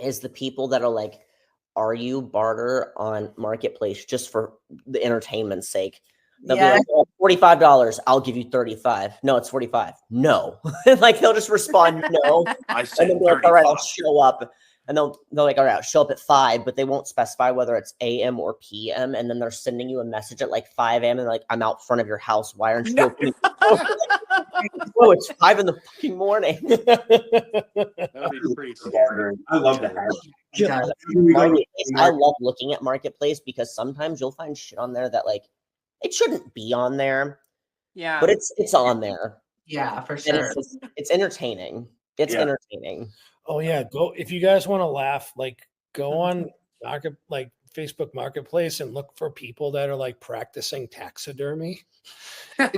is the people that are like, "Are you?" barter on Marketplace just for the entertainment's sake. They'll Yeah. be like, oh, $45. I'll give you 35. No, it's 45. No. Like they'll just respond no. I And said then be like, all right, I'll 35. show up. And they're like, all right, I'll show up at 5, but they won't specify whether it's AM or PM. And then they're sending you a message at like 5 a.m. and like, I'm out front of your house. Why aren't you No. opening? Oh, it's 5 in the fucking morning. That would be pretty scary. I love that. Yeah. Marketplace, I love looking at Marketplace because sometimes you'll find shit on there that like it shouldn't be on there, Yeah. but it's on there. Yeah, for And sure. it's entertaining. It's Yeah. entertaining. Oh yeah, go if you guys want to laugh, like go on Facebook Marketplace and look for people that are like practicing taxidermy. And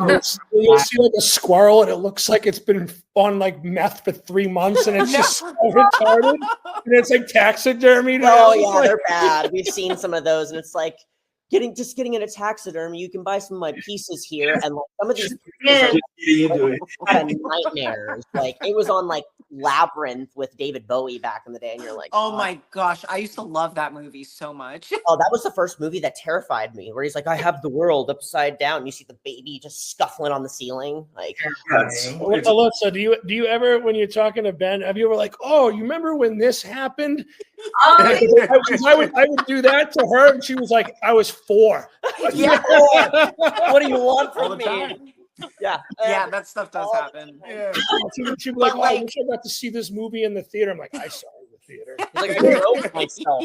you'll see like a squirrel and it looks like it's been on like meth for 3 months and it's just so retarded. And it's like taxidermy. Oh yeah, they're bad. We've seen some of those, and it's like getting into taxidermy. You can buy some of my pieces here, and like some of these Yeah. Just getting into it. kind of nightmares. Like it was on like Labyrinth with David Bowie back in the day, and you're like, Oh "God." my gosh, I used to love that movie so much. Oh, that was the first movie that terrified me, where he's like, I have the world upside down. And you see the baby just scuffling on the ceiling. Like, That's- Alyssa, do you ever, when you're talking to Ben, have you ever like, oh, you remember when this happened? Oh, I would do that to her, and she was like, I was 4. Yeah. what do you want All from the me? time. Yeah. Yeah, that stuff does all the happen. Yeah. She'd be like, But, oh, I like- wish I got to see this movie in the theater. I'm like, I saw it in the theater. He's like, I drove myself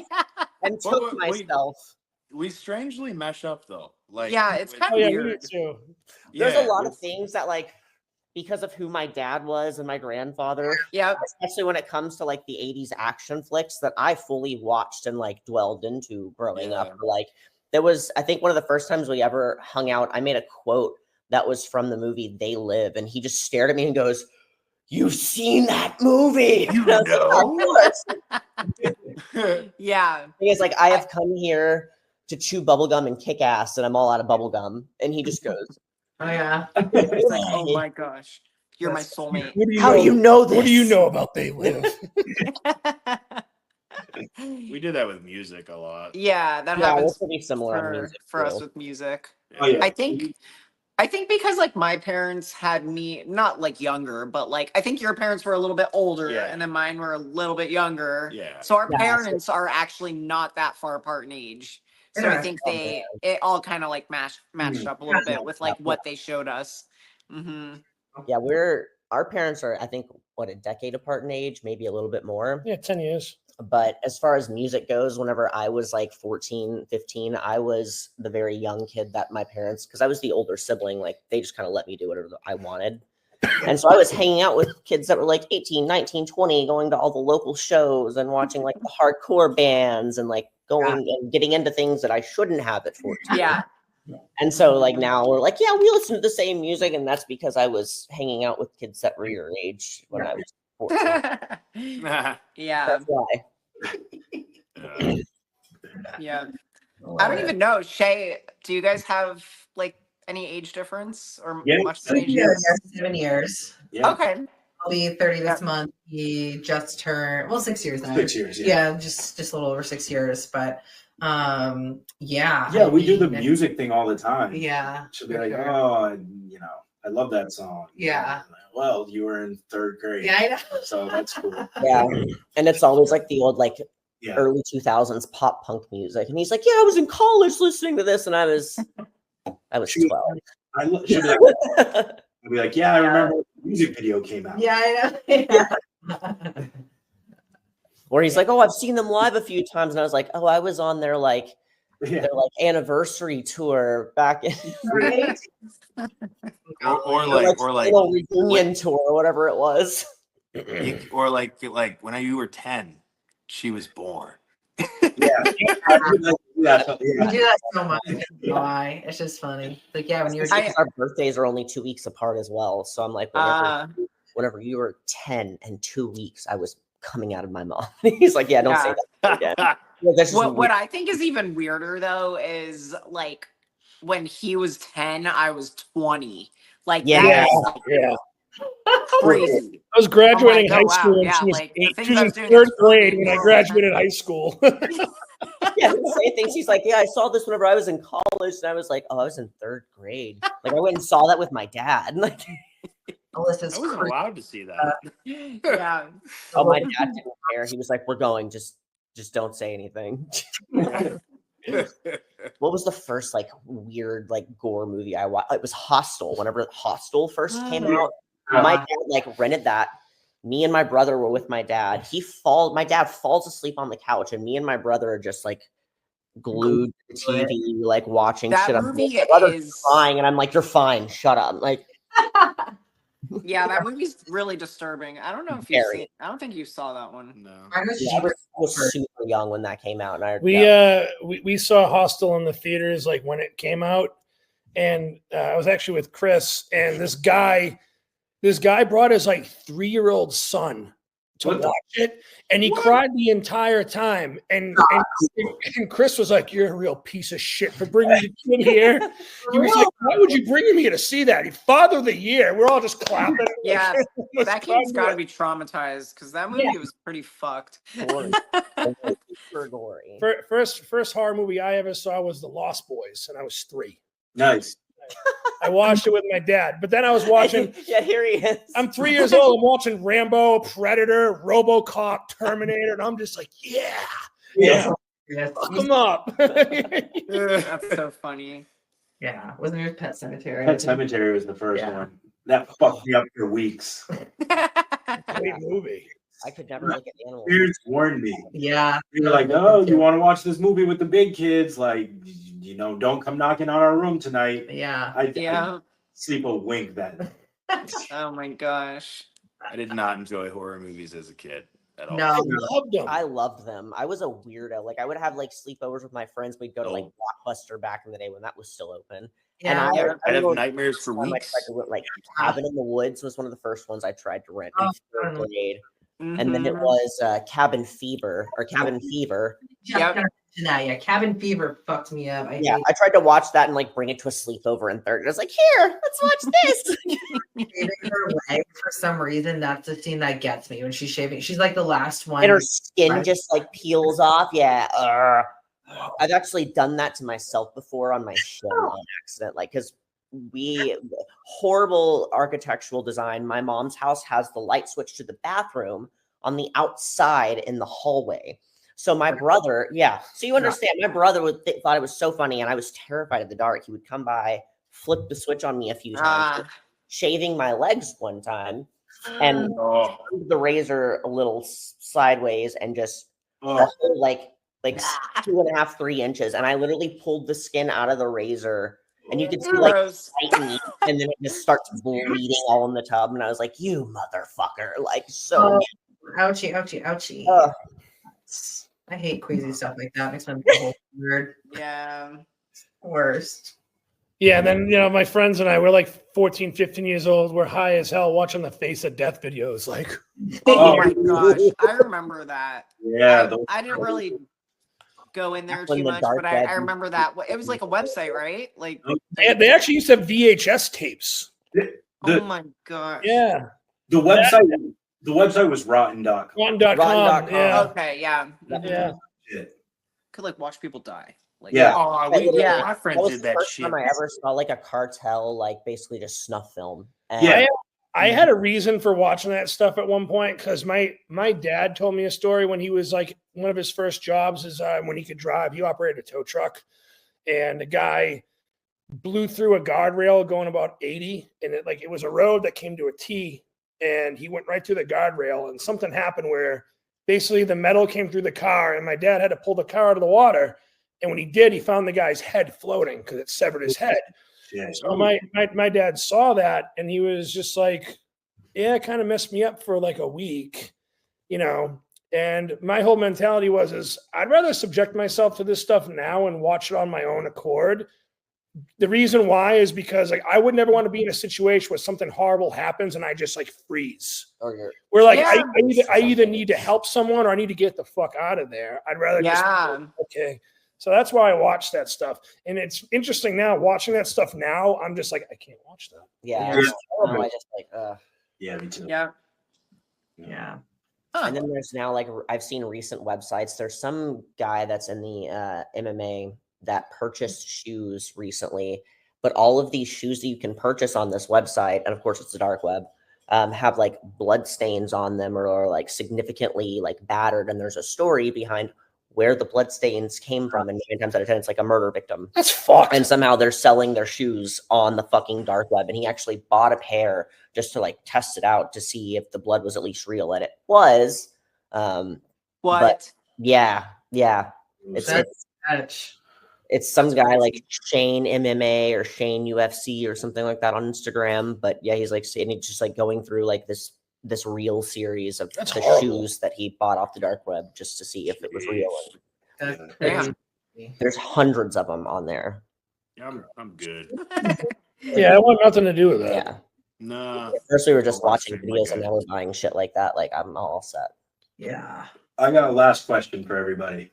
and Wait, took wait, wait. myself. We strangely mesh up though. Like Yeah, it's with- kind Oh of yeah, we weird. did too. There's yeah, a lot of with- things that like because of who my dad was and my grandfather, Yep. especially when it comes to like the 80s action flicks that I fully watched and like dwelled into growing Yeah. up. Like there was, I think one of the first times we ever hung out, I made a quote that was from the movie They Live, and he just stared at me and goes, "You've seen that movie?" You And I was like, know. "Of course." Yeah. He's like, I have come here to chew bubblegum and kick ass, and I'm all out of bubblegum. And he just goes, oh yeah. It's like, oh my gosh, you're my That's soulmate. What do you How know? do you know this? What do you know about They Live? We did that with music a lot. Yeah, that Yeah, we're happens pretty similar on for, music. for too. us with music. Oh, yeah. I think because like my parents had me not like younger, but like I think your parents were a little bit older Yeah. and then mine were a little bit younger. Yeah. So our Yeah, so- parents are actually not that far apart in age. So I think it all kind of like matched up a little bit with like what they showed us. Hmm. Yeah, our parents are, I think, what, a decade apart in age, maybe a little bit more. Yeah, 10 years. But as far as music goes, whenever I was like 14, 15, I was the very young kid that my parents, because I was the older sibling, like they just kind of let me do whatever I wanted. And so I was hanging out with kids that were like 18, 19, 20, going to all the local shows and watching like the hardcore bands and like going and getting into things that I shouldn't have at 14. Yeah. And so like now we're like, yeah, we listen to the same music. And that's because I was hanging out with kids that were your age when I was 14. Yeah. That's why. Yeah. I don't even know. Shay, do you guys have like any age difference or Yeah. much of an age Yeah, difference? 7 years. Yeah. Okay. I'll be 30 this month. He just turned 6 years now. 6 years. Yeah, just a little over 6 years. But yeah. Yeah, we do the music thing all the time. Yeah. She'll be for like, sure. oh, I love that song. Yeah. I'm like, well, you were in 3rd grade. Yeah, I know. So that's cool. Yeah. And it's always like the old, like Yeah. early 2000s pop punk music. And he's like, yeah, I was in college listening to this. And I was 12. She'll be like, I'll be like, yeah, I remember when the music video came out. Yeah, I know. Where he's like, oh, I've seen them live a few times. And I was like, oh, I was on their like anniversary tour back in Right? or like little reunion tour or whatever it was. or like when you were 10, she was born. Yeah. We do that so much. Why? It's just funny. Like, yeah, when you were Our birthdays are only 2 weeks apart as well. So I'm like, whenever you were 10 and 2 weeks, I was coming out of my mom. He's like, yeah, don't say that again. Yeah, that's just What I think is even weirder though is like when he was 10, I was 20. Like Yeah. that is, like, Yeah. crazy. I was graduating I'm like, high oh, school wow, and yeah, she was, like, the things she was I in was doing 3rd at school grade being when I so graduated high school. Yeah, say things. He's like, yeah, I saw this whenever I was in college, and I was like, oh, I was in 3rd grade. Like, I went and saw that with my dad. Like, Alyssa's I wasn't crazy. allowed to see that. Yeah. oh, my dad didn't care. He was like, we're going. Just don't say anything. What was the first like weird like gore movie I watched? It was Hostel. Whenever Hostel first came out, my dad like rented that. Me and my brother were with my dad. My dad falls asleep on the couch, and me and my brother are just like glued to the TV, like watching That shit. movie My brother's is crying, and I'm like, "You're fine, shut up." Like, yeah, that movie's really disturbing. I don't know if you've seen. I don't think you saw that one. No. I was yeah, I was super young when that came out, and We saw Hostel in the theaters like when it came out, and I was actually with Chris, and this guy brought his like 3-year-old son to watch it, and he cried the entire time. And Chris was like, "You're a real piece of shit for bringing your kid here." He was like, "Why would you bring him here to see that? Father of the year." We're all just clapping. Yeah, that kid's got to be traumatized because that movie was pretty fucked. super gory. First horror movie I ever saw was The Lost Boys, and I was 3. Nice. I watched it with my dad, but then I was watching. Yeah, here he is. I'm 3 years old. I'm watching Rambo, Predator, RoboCop, Terminator, and I'm just like, yeah, fuck them up. That's so funny. Yeah, wasn't it Pet Cemetery? Pet Cemetery was the first one. That fucked me up for weeks. Great movie. I could never look at animals. Parents warned me. Yeah. They were like, "Oh, you want to watch this movie with the big kids? Like, don't come knocking on our room tonight." Yeah. I sleep a wink then. Oh my gosh. I did not enjoy horror movies as a kid at all. No. I loved them. I was a weirdo. Like, I would have like sleepovers with my friends. We'd go to like Blockbuster back in the day when that was still open. Yeah. And I'd have nightmares for time weeks. I tried to, like Cabin in the Woods was one of the first ones I tried to rent in 3rd grade. And then it was Cabin Fever. Yeah, Cabin Fever fucked me up. I tried to watch that and like bring it to a sleepover in 3rd. I was like, here, let's watch this. Shaving her leg for some reason. That's the scene that gets me when she's shaving. She's like the last one. And her skin just like peels off. Yeah. I've actually done that to myself before on my shin on accident. Like, because horrible architectural design. My mom's house has the light switch to the bathroom on the outside in the hallway. So my brother, so you understand, my brother thought it was so funny, and I was terrified of the dark. He would come by, flip the switch on me a few times, shaving my legs one time, and the razor a little sideways, and just the whole, like 2.5, 3 inches, and I literally pulled the skin out of the razor. And you could see like tightening, and then it just starts bleeding all in the tub. And I was like, "You motherfucker!" Like so. Ouchie, ouchie, ouchie. I hate queasy stuff like that. Makes me feel weird. Yeah. Worst. Yeah, and then my friends and I, we're like 14, 15 years old. We're high as hell watching the Face of Death videos. Like, oh my gosh, I remember that. Yeah, I didn't really go in there too much, but I remember that. It was like a website, right? Like they actually used to have VHS tapes. Oh my gosh. Yeah. The website was rotten.com. Rotten.com. Yeah. Okay, yeah. Yeah. Could like watch people die. Like, my friend did that first shit. Time I ever saw like a cartel, like basically just snuff film. And I had a reason for watching that stuff at one point because my dad told me a story when he was like one of his first jobs is when he could drive. He operated a tow truck, and the guy blew through a guardrail going about 80, and it was a road that came to a T, and he went right through the guardrail, and something happened where basically the metal came through the car, and my dad had to pull the car out of the water, and when he did, he found the guy's head floating because it severed his head. Yeah. So my dad saw that, and he was just like, yeah, it kind of messed me up for like a week, and my whole mentality is I'd rather subject myself to this stuff now and watch it on my own accord. The reason why is because like I would never want to be in a situation where something horrible happens and I just like freeze. We're like, I either need to help someone or I need to get the fuck out of there. I'd rather just okay. So that's why I watch that stuff. And it's interesting now watching that stuff now. I'm just like, I can't watch that. Yeah. Yeah. I just like, yeah, me too. Yeah. Yeah. And then there's now like I've seen recent websites. There's some guy that's in the MMA that purchased shoes recently, but all of these shoes that you can purchase on this website, and of course it's the dark web, have like blood stains on them or are like significantly like battered, and there's a story behind where the blood stains came from, and 9 times out of 10 it's like a murder victim. That's fucked. And somehow they're selling their shoes on the fucking dark web, and he actually bought a pair just to like test it out to see if the blood was at least real, and it was. What? But yeah, it's some guy like Shane MMA or Shane UFC or something like that on Instagram. But yeah, he's like, and he's just like going through like this real series of That's the horrible. shoes that he bought off the dark web just to see if it was real. That's Damn. crazy. There's hundreds of them on there. Yeah, I'm good. Yeah, I want nothing to do with that. Yeah. Nah. At first we were just I'm watching watching, videos, like, and now we're buying shit like that. Like I'm all set. Yeah. I got a last question for everybody.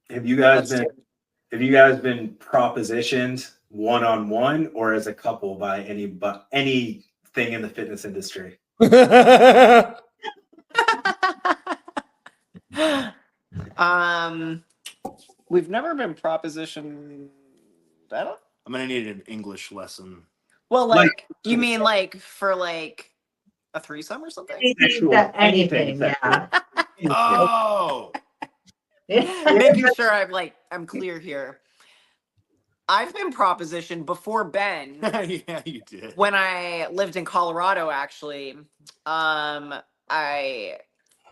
Have you guys been propositioned one-on-one or as a couple by anything in the fitness industry? We've never been propositioned. I don't. I'm gonna need an English lesson. Well, like you mean like for like a threesome or something? Anything, yeah. Oh, Making sure I'm clear here. I've been propositioned before Ben. yeah, you did. When I lived in Colorado, actually. My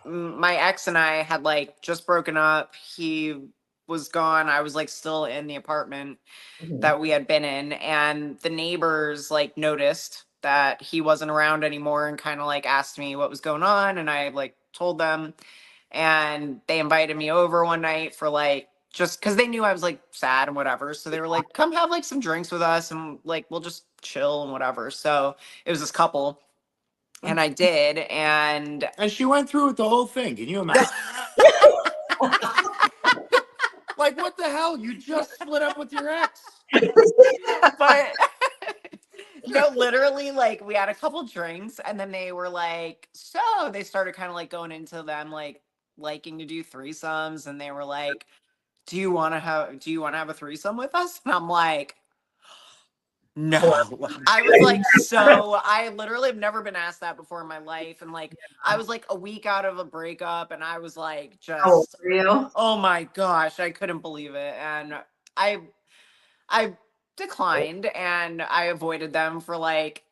ex and I had like just broken up. He was gone. I was like still in the apartment that we had been in, and the neighbors like noticed that he wasn't around anymore and kind of like asked me what was going on, and I like told them, and they invited me over one night for like just because they knew I was like sad and whatever, so they were like, come have like some drinks with us and like we'll just chill and whatever. So it was this couple, and I did, and she went through with the whole thing. Can you imagine? Like, what the hell? You just split up with your ex. but no, literally, like we had a couple drinks, and then they were like, so they started kind of like going into them like liking to do threesomes, and they were like, do you want to have a threesome with us? And I'm like, no. I was like, so I literally have never been asked that before in my life, and like I was like a week out of a breakup, and I was like, just oh my gosh, I couldn't believe it, and I declined, and I avoided them for like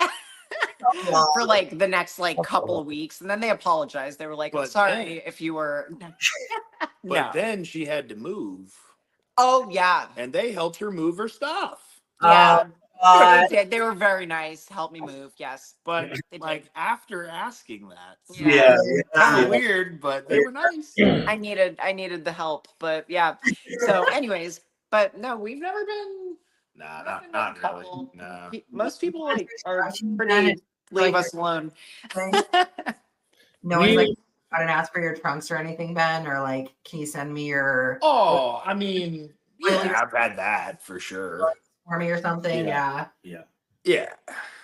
for like the next like couple of weeks, and then they apologized. They were like, I'm sorry if you were. But then she had to move. Oh yeah, and they helped her move her stuff. Yeah. They did. They were very nice. Helped me move. Yes, but like after asking that, yeah. Kind of weird, but they were nice. I needed the help, but yeah. So, anyways, but no, we've never been. Nah, not really. No. Most people like are pretty leave us alone. No one's like, I didn't ask for your trunks or anything, Ben, or like, can you send me your? Oh, I mean, yeah, I've had that for sure. For me or something, yeah.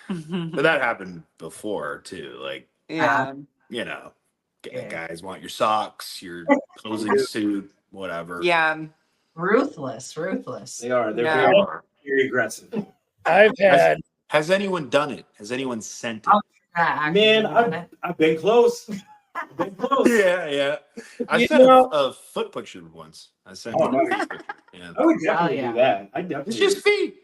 But that happened before too. Like, you know, guys want your socks, your closing suit, whatever. Yeah, ruthless. They are. They're very aggressive. I've had. Has anyone done it? Has anyone sent it? Man, I've been close. I've been close. Yeah. I sent a foot picture once. I sent. Yeah. I would definitely do that. It's just feet.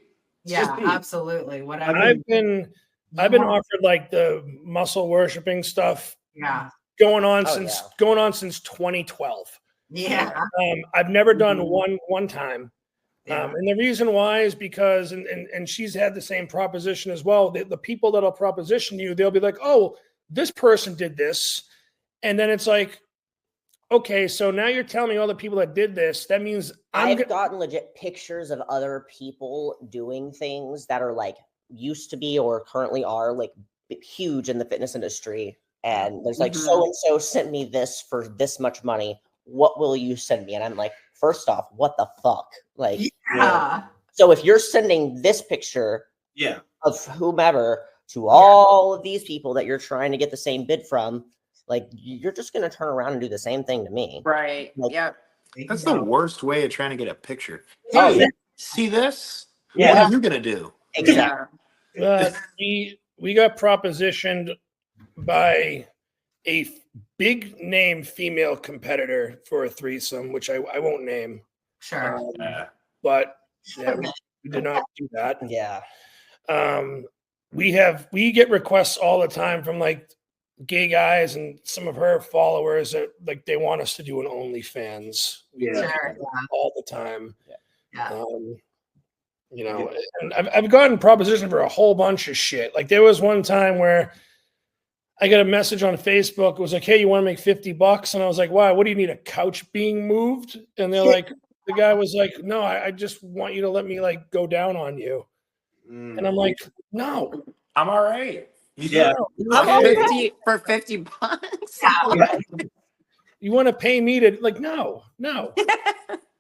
Absolutely. Whatever. I've been offered like the muscle worshiping stuff. Yeah. Going on since 2012. Yeah. I've never done one time. And the reason why is because, and she's had the same proposition as well. The people that'll proposition you, they'll be like, oh, this person did this. And then it's like, okay, so now you're telling me all the people that did this. That means I've gotten legit pictures of other people doing things that are like used to be or currently are like huge in the fitness industry. And there's like, so-and-so sent me this for this much money. What will you send me? And I'm like, first off, what the fuck? Like, so if you're sending this picture of whomever to all of these people that you're trying to get the same bid from, Like you're just gonna turn around and do the same thing to me. Right. Like, Yep. That's the worst way of trying to get a picture. Oh, Hey, yeah. see this? Yeah. What are you gonna do? Exactly. We got propositioned by a big name female competitor for a threesome, which I won't name. Sure. But yeah, we did not do that. Yeah. We get requests all the time from like gay guys and some of her followers that like they want us to do an OnlyFans. Yeah. Sure. All the time. Yeah. You know, and I've gotten propositioned for a whole bunch of shit. Like there was one time where I got a message on Facebook. It was like, "Hey, you want to make $50?" And I was like, "Why? What do you need? A couch being moved?" And they're like, the guy was like, "No, I just want you to let me like go down on you." And I'm like, "No, I'm all right. Yeah. For $50. You want to pay me to like? No.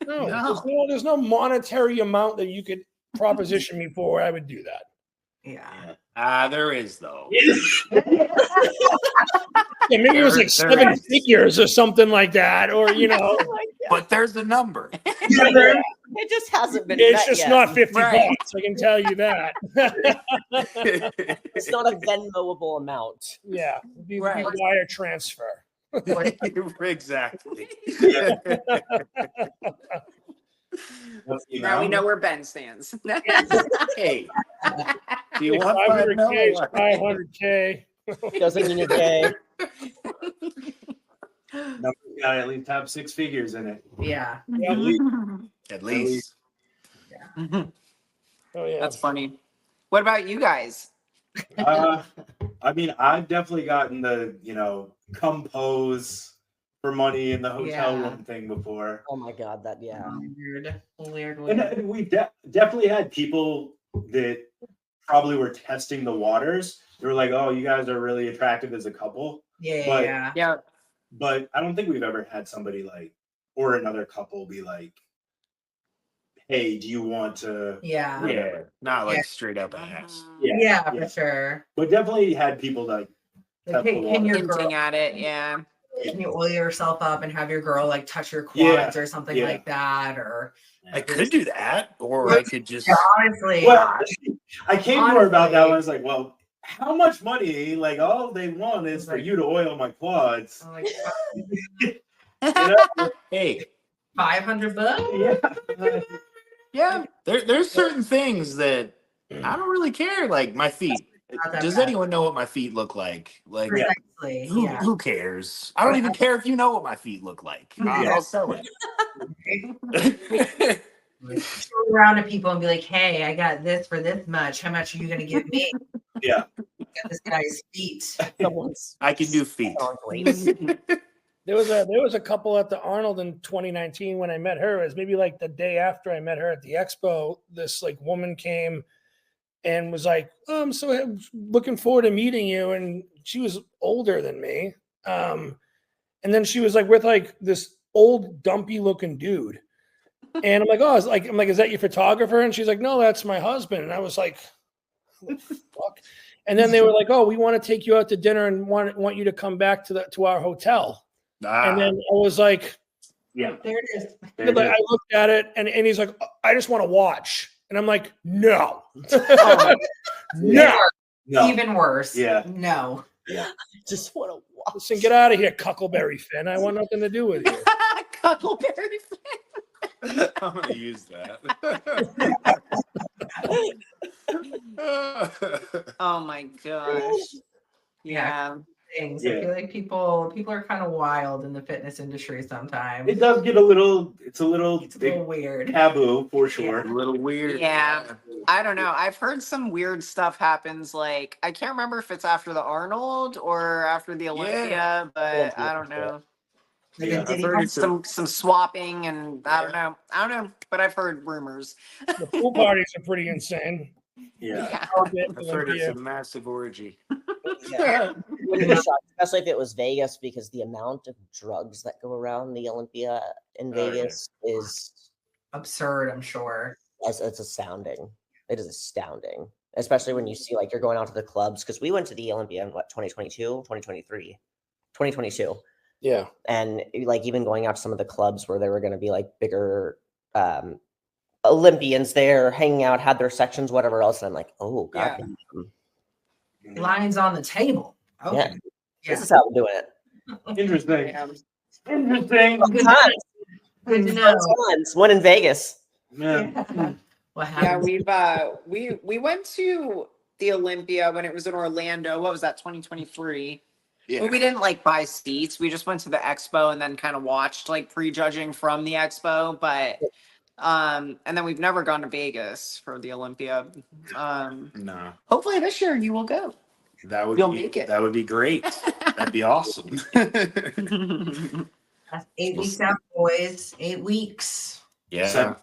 There's no monetary amount that you could proposition me for where I would do that. Yeah. There is though. Yeah, maybe it was like There 7 is. figures or something like that, or you know, But there's the number. It just hasn't been. it's met just yet. not $50. Right. I can tell you that. It's not a Venmoable amount. Yeah, it'd be Right. wire transfer. Exactly. Now we know where Ben stands. Hey, do you want 500K is 500K? 500K. Doesn't mean you're gay. Number's got at least have 6 figures in it. Yeah. At least. Oh yeah, That's funny. What about you guys? I mean, I've definitely gotten the, compose for money in the hotel Yeah. room thing before. Oh my god, that Weird. And we definitely had people that probably were testing the waters. They were like, "Oh, you guys are really attractive as a couple." But- Yeah. Yeah. But I don't think we've ever had somebody like, or another couple be like, "Hey, do you want to?" Yeah. Yeah, not like Yeah. straight up ass. Yeah, for sure. But definitely had people like, Like, Test the can your Hinting girl, at it, yeah. can you oil yourself up and have your girl like touch your Yeah, quads or something yeah. like that? Or I could do that, or I could just. honestly, well, I came to her about that. Honestly. I was like, "Well, how much money? Like, all they want is for you to oil my quads." I'm like, Hey, $500? Yeah. Yeah. there's certain things that I don't really care. Like my feet. Not that Does bad. anyone know what my feet look like? Like, Precisely. who, Yeah. who cares? I don't even care if you know what my feet look like. I'll sell it. Go around to people and be like, "Hey, I got this for this much. How much are you going to give me?" Yeah. Got this guy's feet. Someone's I can do feet. on grapes. There was a couple at the Arnold in 2019 when I met her. It was maybe like the day after I met her at the expo. This like woman came and was like, "Oh, I'm so looking forward to meeting you." And she was older than me. And then she was like with like this old dumpy looking dude. And I'm like, "Oh, I'm like, is that your photographer?" And she's like, "No, that's my husband." And I was like, "What the fuck?" And then they were like, "Oh, we want to take you out to dinner and want you to come back to our hotel." And then I was like, Yeah. There it is. There it I is. looked at it and he's like, "I just want to watch." And I'm like, "No." Oh, No. No. even worse. Yeah. No. Just want to watch. Listen, get out of here, Cuckleberry Finn. I want nothing to do with you. Cuckleberry I'm gonna use that. Oh my gosh. Yeah. Things. Yeah. I feel like people are kind of wild in the fitness industry sometimes. It does get a little It's a big little weird. taboo for sure. A little weird. Yeah. I don't know. I've heard some weird stuff happens. Like, I can't remember if it's after the Arnold or after the Olympia, but I don't know. Like Yeah, a I've Diddy heard Some swapping and I don't know, but I've heard rumors. The pool parties are pretty insane. Yeah. I've heard it's a massive orgy. Yeah. Wouldn't be shocked, especially if it was Vegas, because the amount of drugs that go around the Olympia in Oh, yeah. Vegas is absurd, I'm sure. it's astounding. It is astounding, especially when you see like you're going out to the clubs, because we went to the Olympia in 2022, 2023. 2022. Yeah. And like even going out to some of the clubs where there were going to be like bigger Olympians there hanging out, had their sections, whatever else. And I'm like, oh God. Yeah. Lines on the table. Okay. Yeah. This is how we're doing it. Interesting. Yeah. Interesting. Good to know. One in Vegas. Yeah. What Yeah, happened? we went to the Olympia when it was in Orlando. What was that, 2023? Yeah. But we didn't like buy seats. We just went to the expo and then kind of watched like prejudging from the expo. But and then we've never gone to Vegas for the Olympia. No. Hopefully this year you will go. You'll make it. That would be great. That'd be awesome. That's 8 weeks out, boys. 8 weeks. Yeah. So,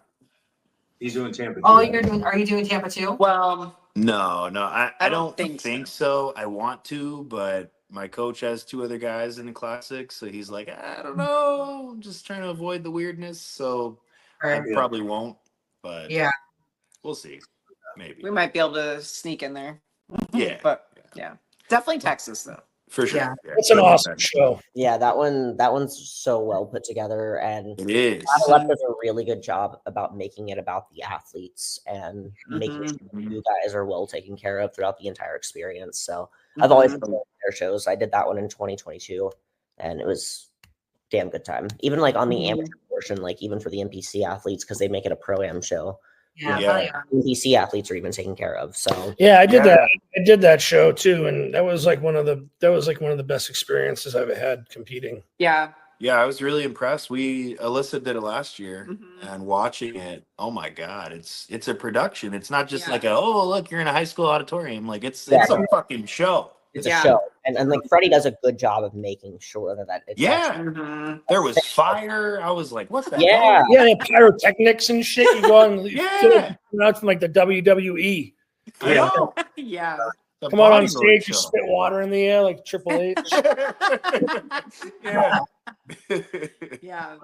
he's doing Tampa. Oh, too. are you doing Tampa too? Well, No, I don't think think so. I want to, but my coach has 2 other guys in the classic, so he's like, I don't know. I'm just trying to avoid the weirdness, so I probably won't. But Yeah. we'll see. Maybe. we might be able to sneak in there. Yeah. But yeah. Definitely Texas though. For sure. Yeah. It's an awesome show. Yeah, that one's so well put together, and It is. Alyssa does a really good job about making it about the athletes and making sure that you guys are well taken care of throughout the entire experience. So I've always enjoyed their shows. I did that one in 2022, and it was damn good time. Even like on the amateur portion, like even for the NPC athletes, because they make it a pro-am show. Yeah. NPC athletes are even taken care of. So Yeah, I did that. I did that show too, and that was like one of the best experiences I've had competing. Yeah. Yeah, I was really impressed. Alyssa did it last year, and watching it, oh my God, it's a production. It's not just like look, you're in a high school auditorium. Like it's a fucking show. It's a show, and like Freddie does a good job of making sure that it's there was fire. I was like, what the hell? Yeah, they have pyrotechnics and shit. You go on, out from like the WWE. Yeah. Come out on stage, you spit water in the air like Triple H. Yeah,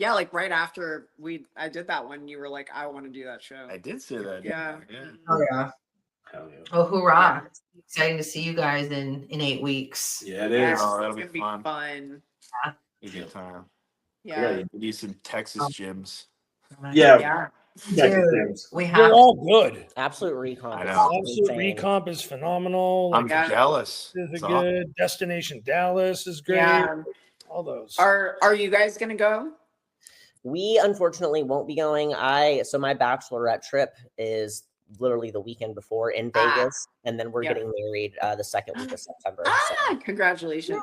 like right after I did that one, you were like, I want to do that show. I did say that. Yeah. Oh yeah. Oh, hoorah. Exciting to see you guys in 8 weeks. Yeah, it is. Oh, that'll It's be gonna fun. Yeah. A good time. Yeah. We need some Texas gyms. Yeah. Dude, we have They're all good. Absolute Recomp. I know. Absolute Recomp is phenomenal. I'm jealous. Is good. Destination Dallas is great. Yeah. All those. Are you guys gonna go? We unfortunately won't be going. So my bachelorette trip is literally the weekend before in Vegas, and then we're getting married the second week of September. Congratulations.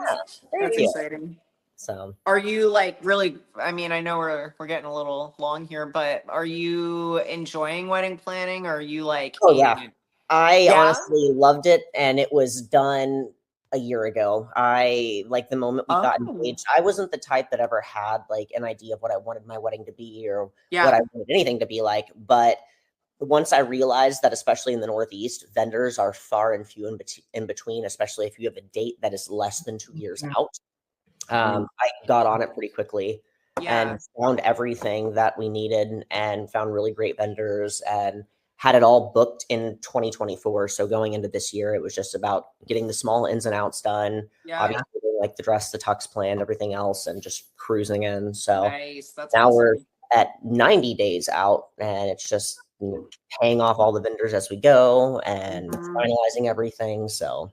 That's you. exciting. So are you like really, I mean, I know we're getting a little long here, but are you enjoying wedding planning, or are you like I honestly loved it, and it was done a year ago. I like the moment we got engaged. I wasn't the type that ever had like an idea of what I wanted my wedding to be or what I wanted anything to be like, but once I realized that, especially in the Northeast, vendors are far and few in between, especially if you have a date that is less than 2 years out. I got on it pretty quickly and found everything that we needed and found really great vendors and had it all booked in 2024. So going into this year, it was just about getting the small ins and outs done. Obviously, like the dress, the tux planned, everything else, and just cruising in. So now we're at 90 days out, and it's just paying off all the vendors as we go and finalizing everything. So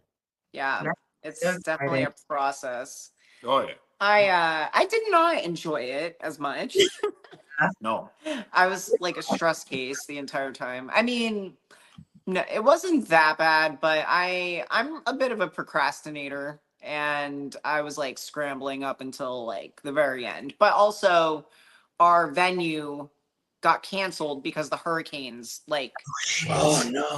it's definitely a process. Oh yeah. I did not enjoy it as much. No. I was like a stress case the entire time. I mean, no, it wasn't that bad, but I'm a bit of a procrastinator, and I was like scrambling up until like the very end. But also our venue got canceled because the hurricanes like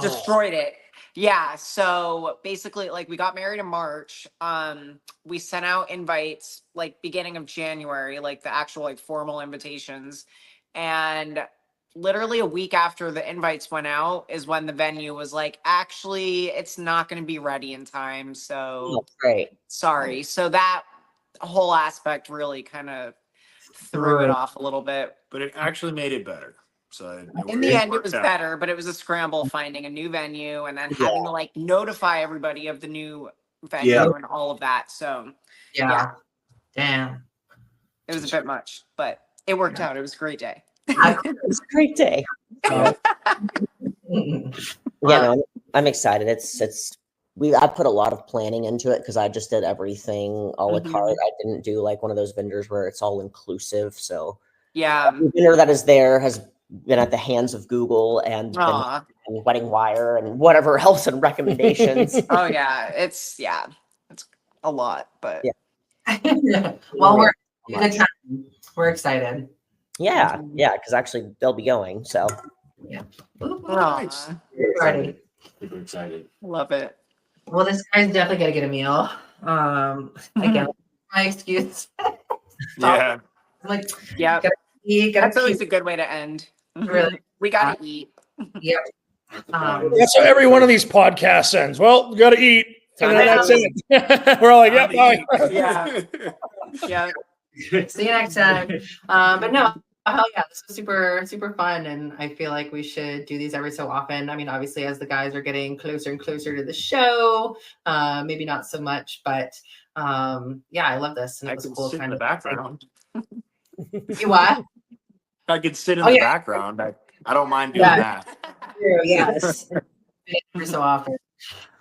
destroyed it. Yeah, so basically like we got married in March. We sent out invites like beginning of January, like the actual like formal invitations, and literally a week after the invites went out is when the venue was like, actually it's not going to be ready in time, so sorry. So that whole aspect really kind of threw it off a little bit, but it actually made it better. So in the end, it was better, but it was a scramble finding a new venue and then having to like notify everybody of the new venue Yeah. and all of that. So Yeah. Damn. it was a bit much, but it worked out. It was a great day. It was a great day. Yeah, no, I'm excited. I put a lot of planning into it because I just did everything a la carte. I didn't do like one of those vendors where it's all inclusive. So Yeah. the vendor that is there has been at the hands of Google and Aw. Wedding Wire and whatever else and recommendations. Oh yeah. It's a lot, but Well, we're excited. Yeah, because actually they'll be going. So Aw, Ready. Super excited. love it. Well, this guy's definitely gotta get a meal. Again, my excuse. Yeah. Like, Yeah. gotta eat, gotta That's always a good way to end. Really? We gotta eat. Yep. That's how every one of these podcasts ends. Well, we got to eat. And then that's it. We're all like, yep, bye. Yeah. Yeah. See you next time. But no, hell yeah, this was super, super fun. And I feel like we should do these every so often. I mean, obviously, as the guys are getting closer and closer to the show, maybe not so much, but yeah, I love this. And I it was can cool sit in kind the of background. You what? I could sit in Oh, the yeah. background. I don't mind doing Yeah. that. Yes. Every so often.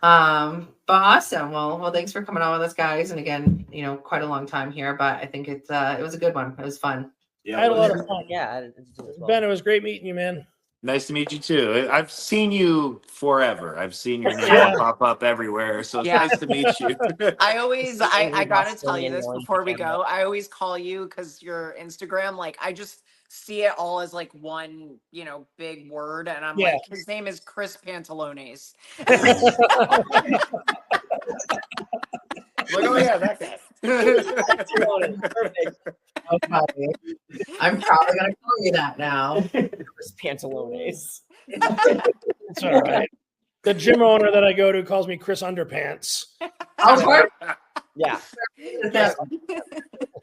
But awesome. Well, thanks for coming on with us, guys. And again, quite a long time here, but I think it was a good one. It was fun. Yeah, I had a lot of fun. yeah, I did as well. Ben, it was great meeting you, man. Nice to meet you too. I've seen you forever. I've seen your name Yeah. pop up everywhere. So it's Yeah. nice to meet you. I gotta tell you this before we go. I always call you because your Instagram, like I just see it all as like one, big word. And I'm Yeah. like, his name is Chris Pantalones. Like, oh yeah, that guy. Okay. I'm probably gonna call you that now. Chris Pantalones. It's all right. The gym owner that I go to calls me Chris Underpants. Yeah. Yeah.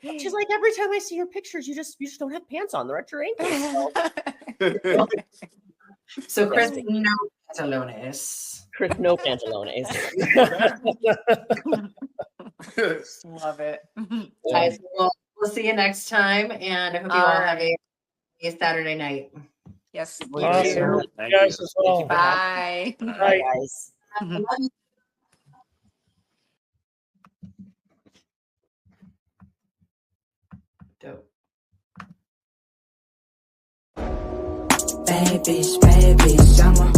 She's like, every time I see your pictures, you just don't have pants on. They're at your ankles. So Chris, no pantalones. Chris, no pantalones. Love it. Guys, we'll see you next time, and I hope you all have a Saturday night. Yes. You Awesome. too. Thank You guys you. as well. Bye. Bye. Guys. Dope. Bad bitch, summer.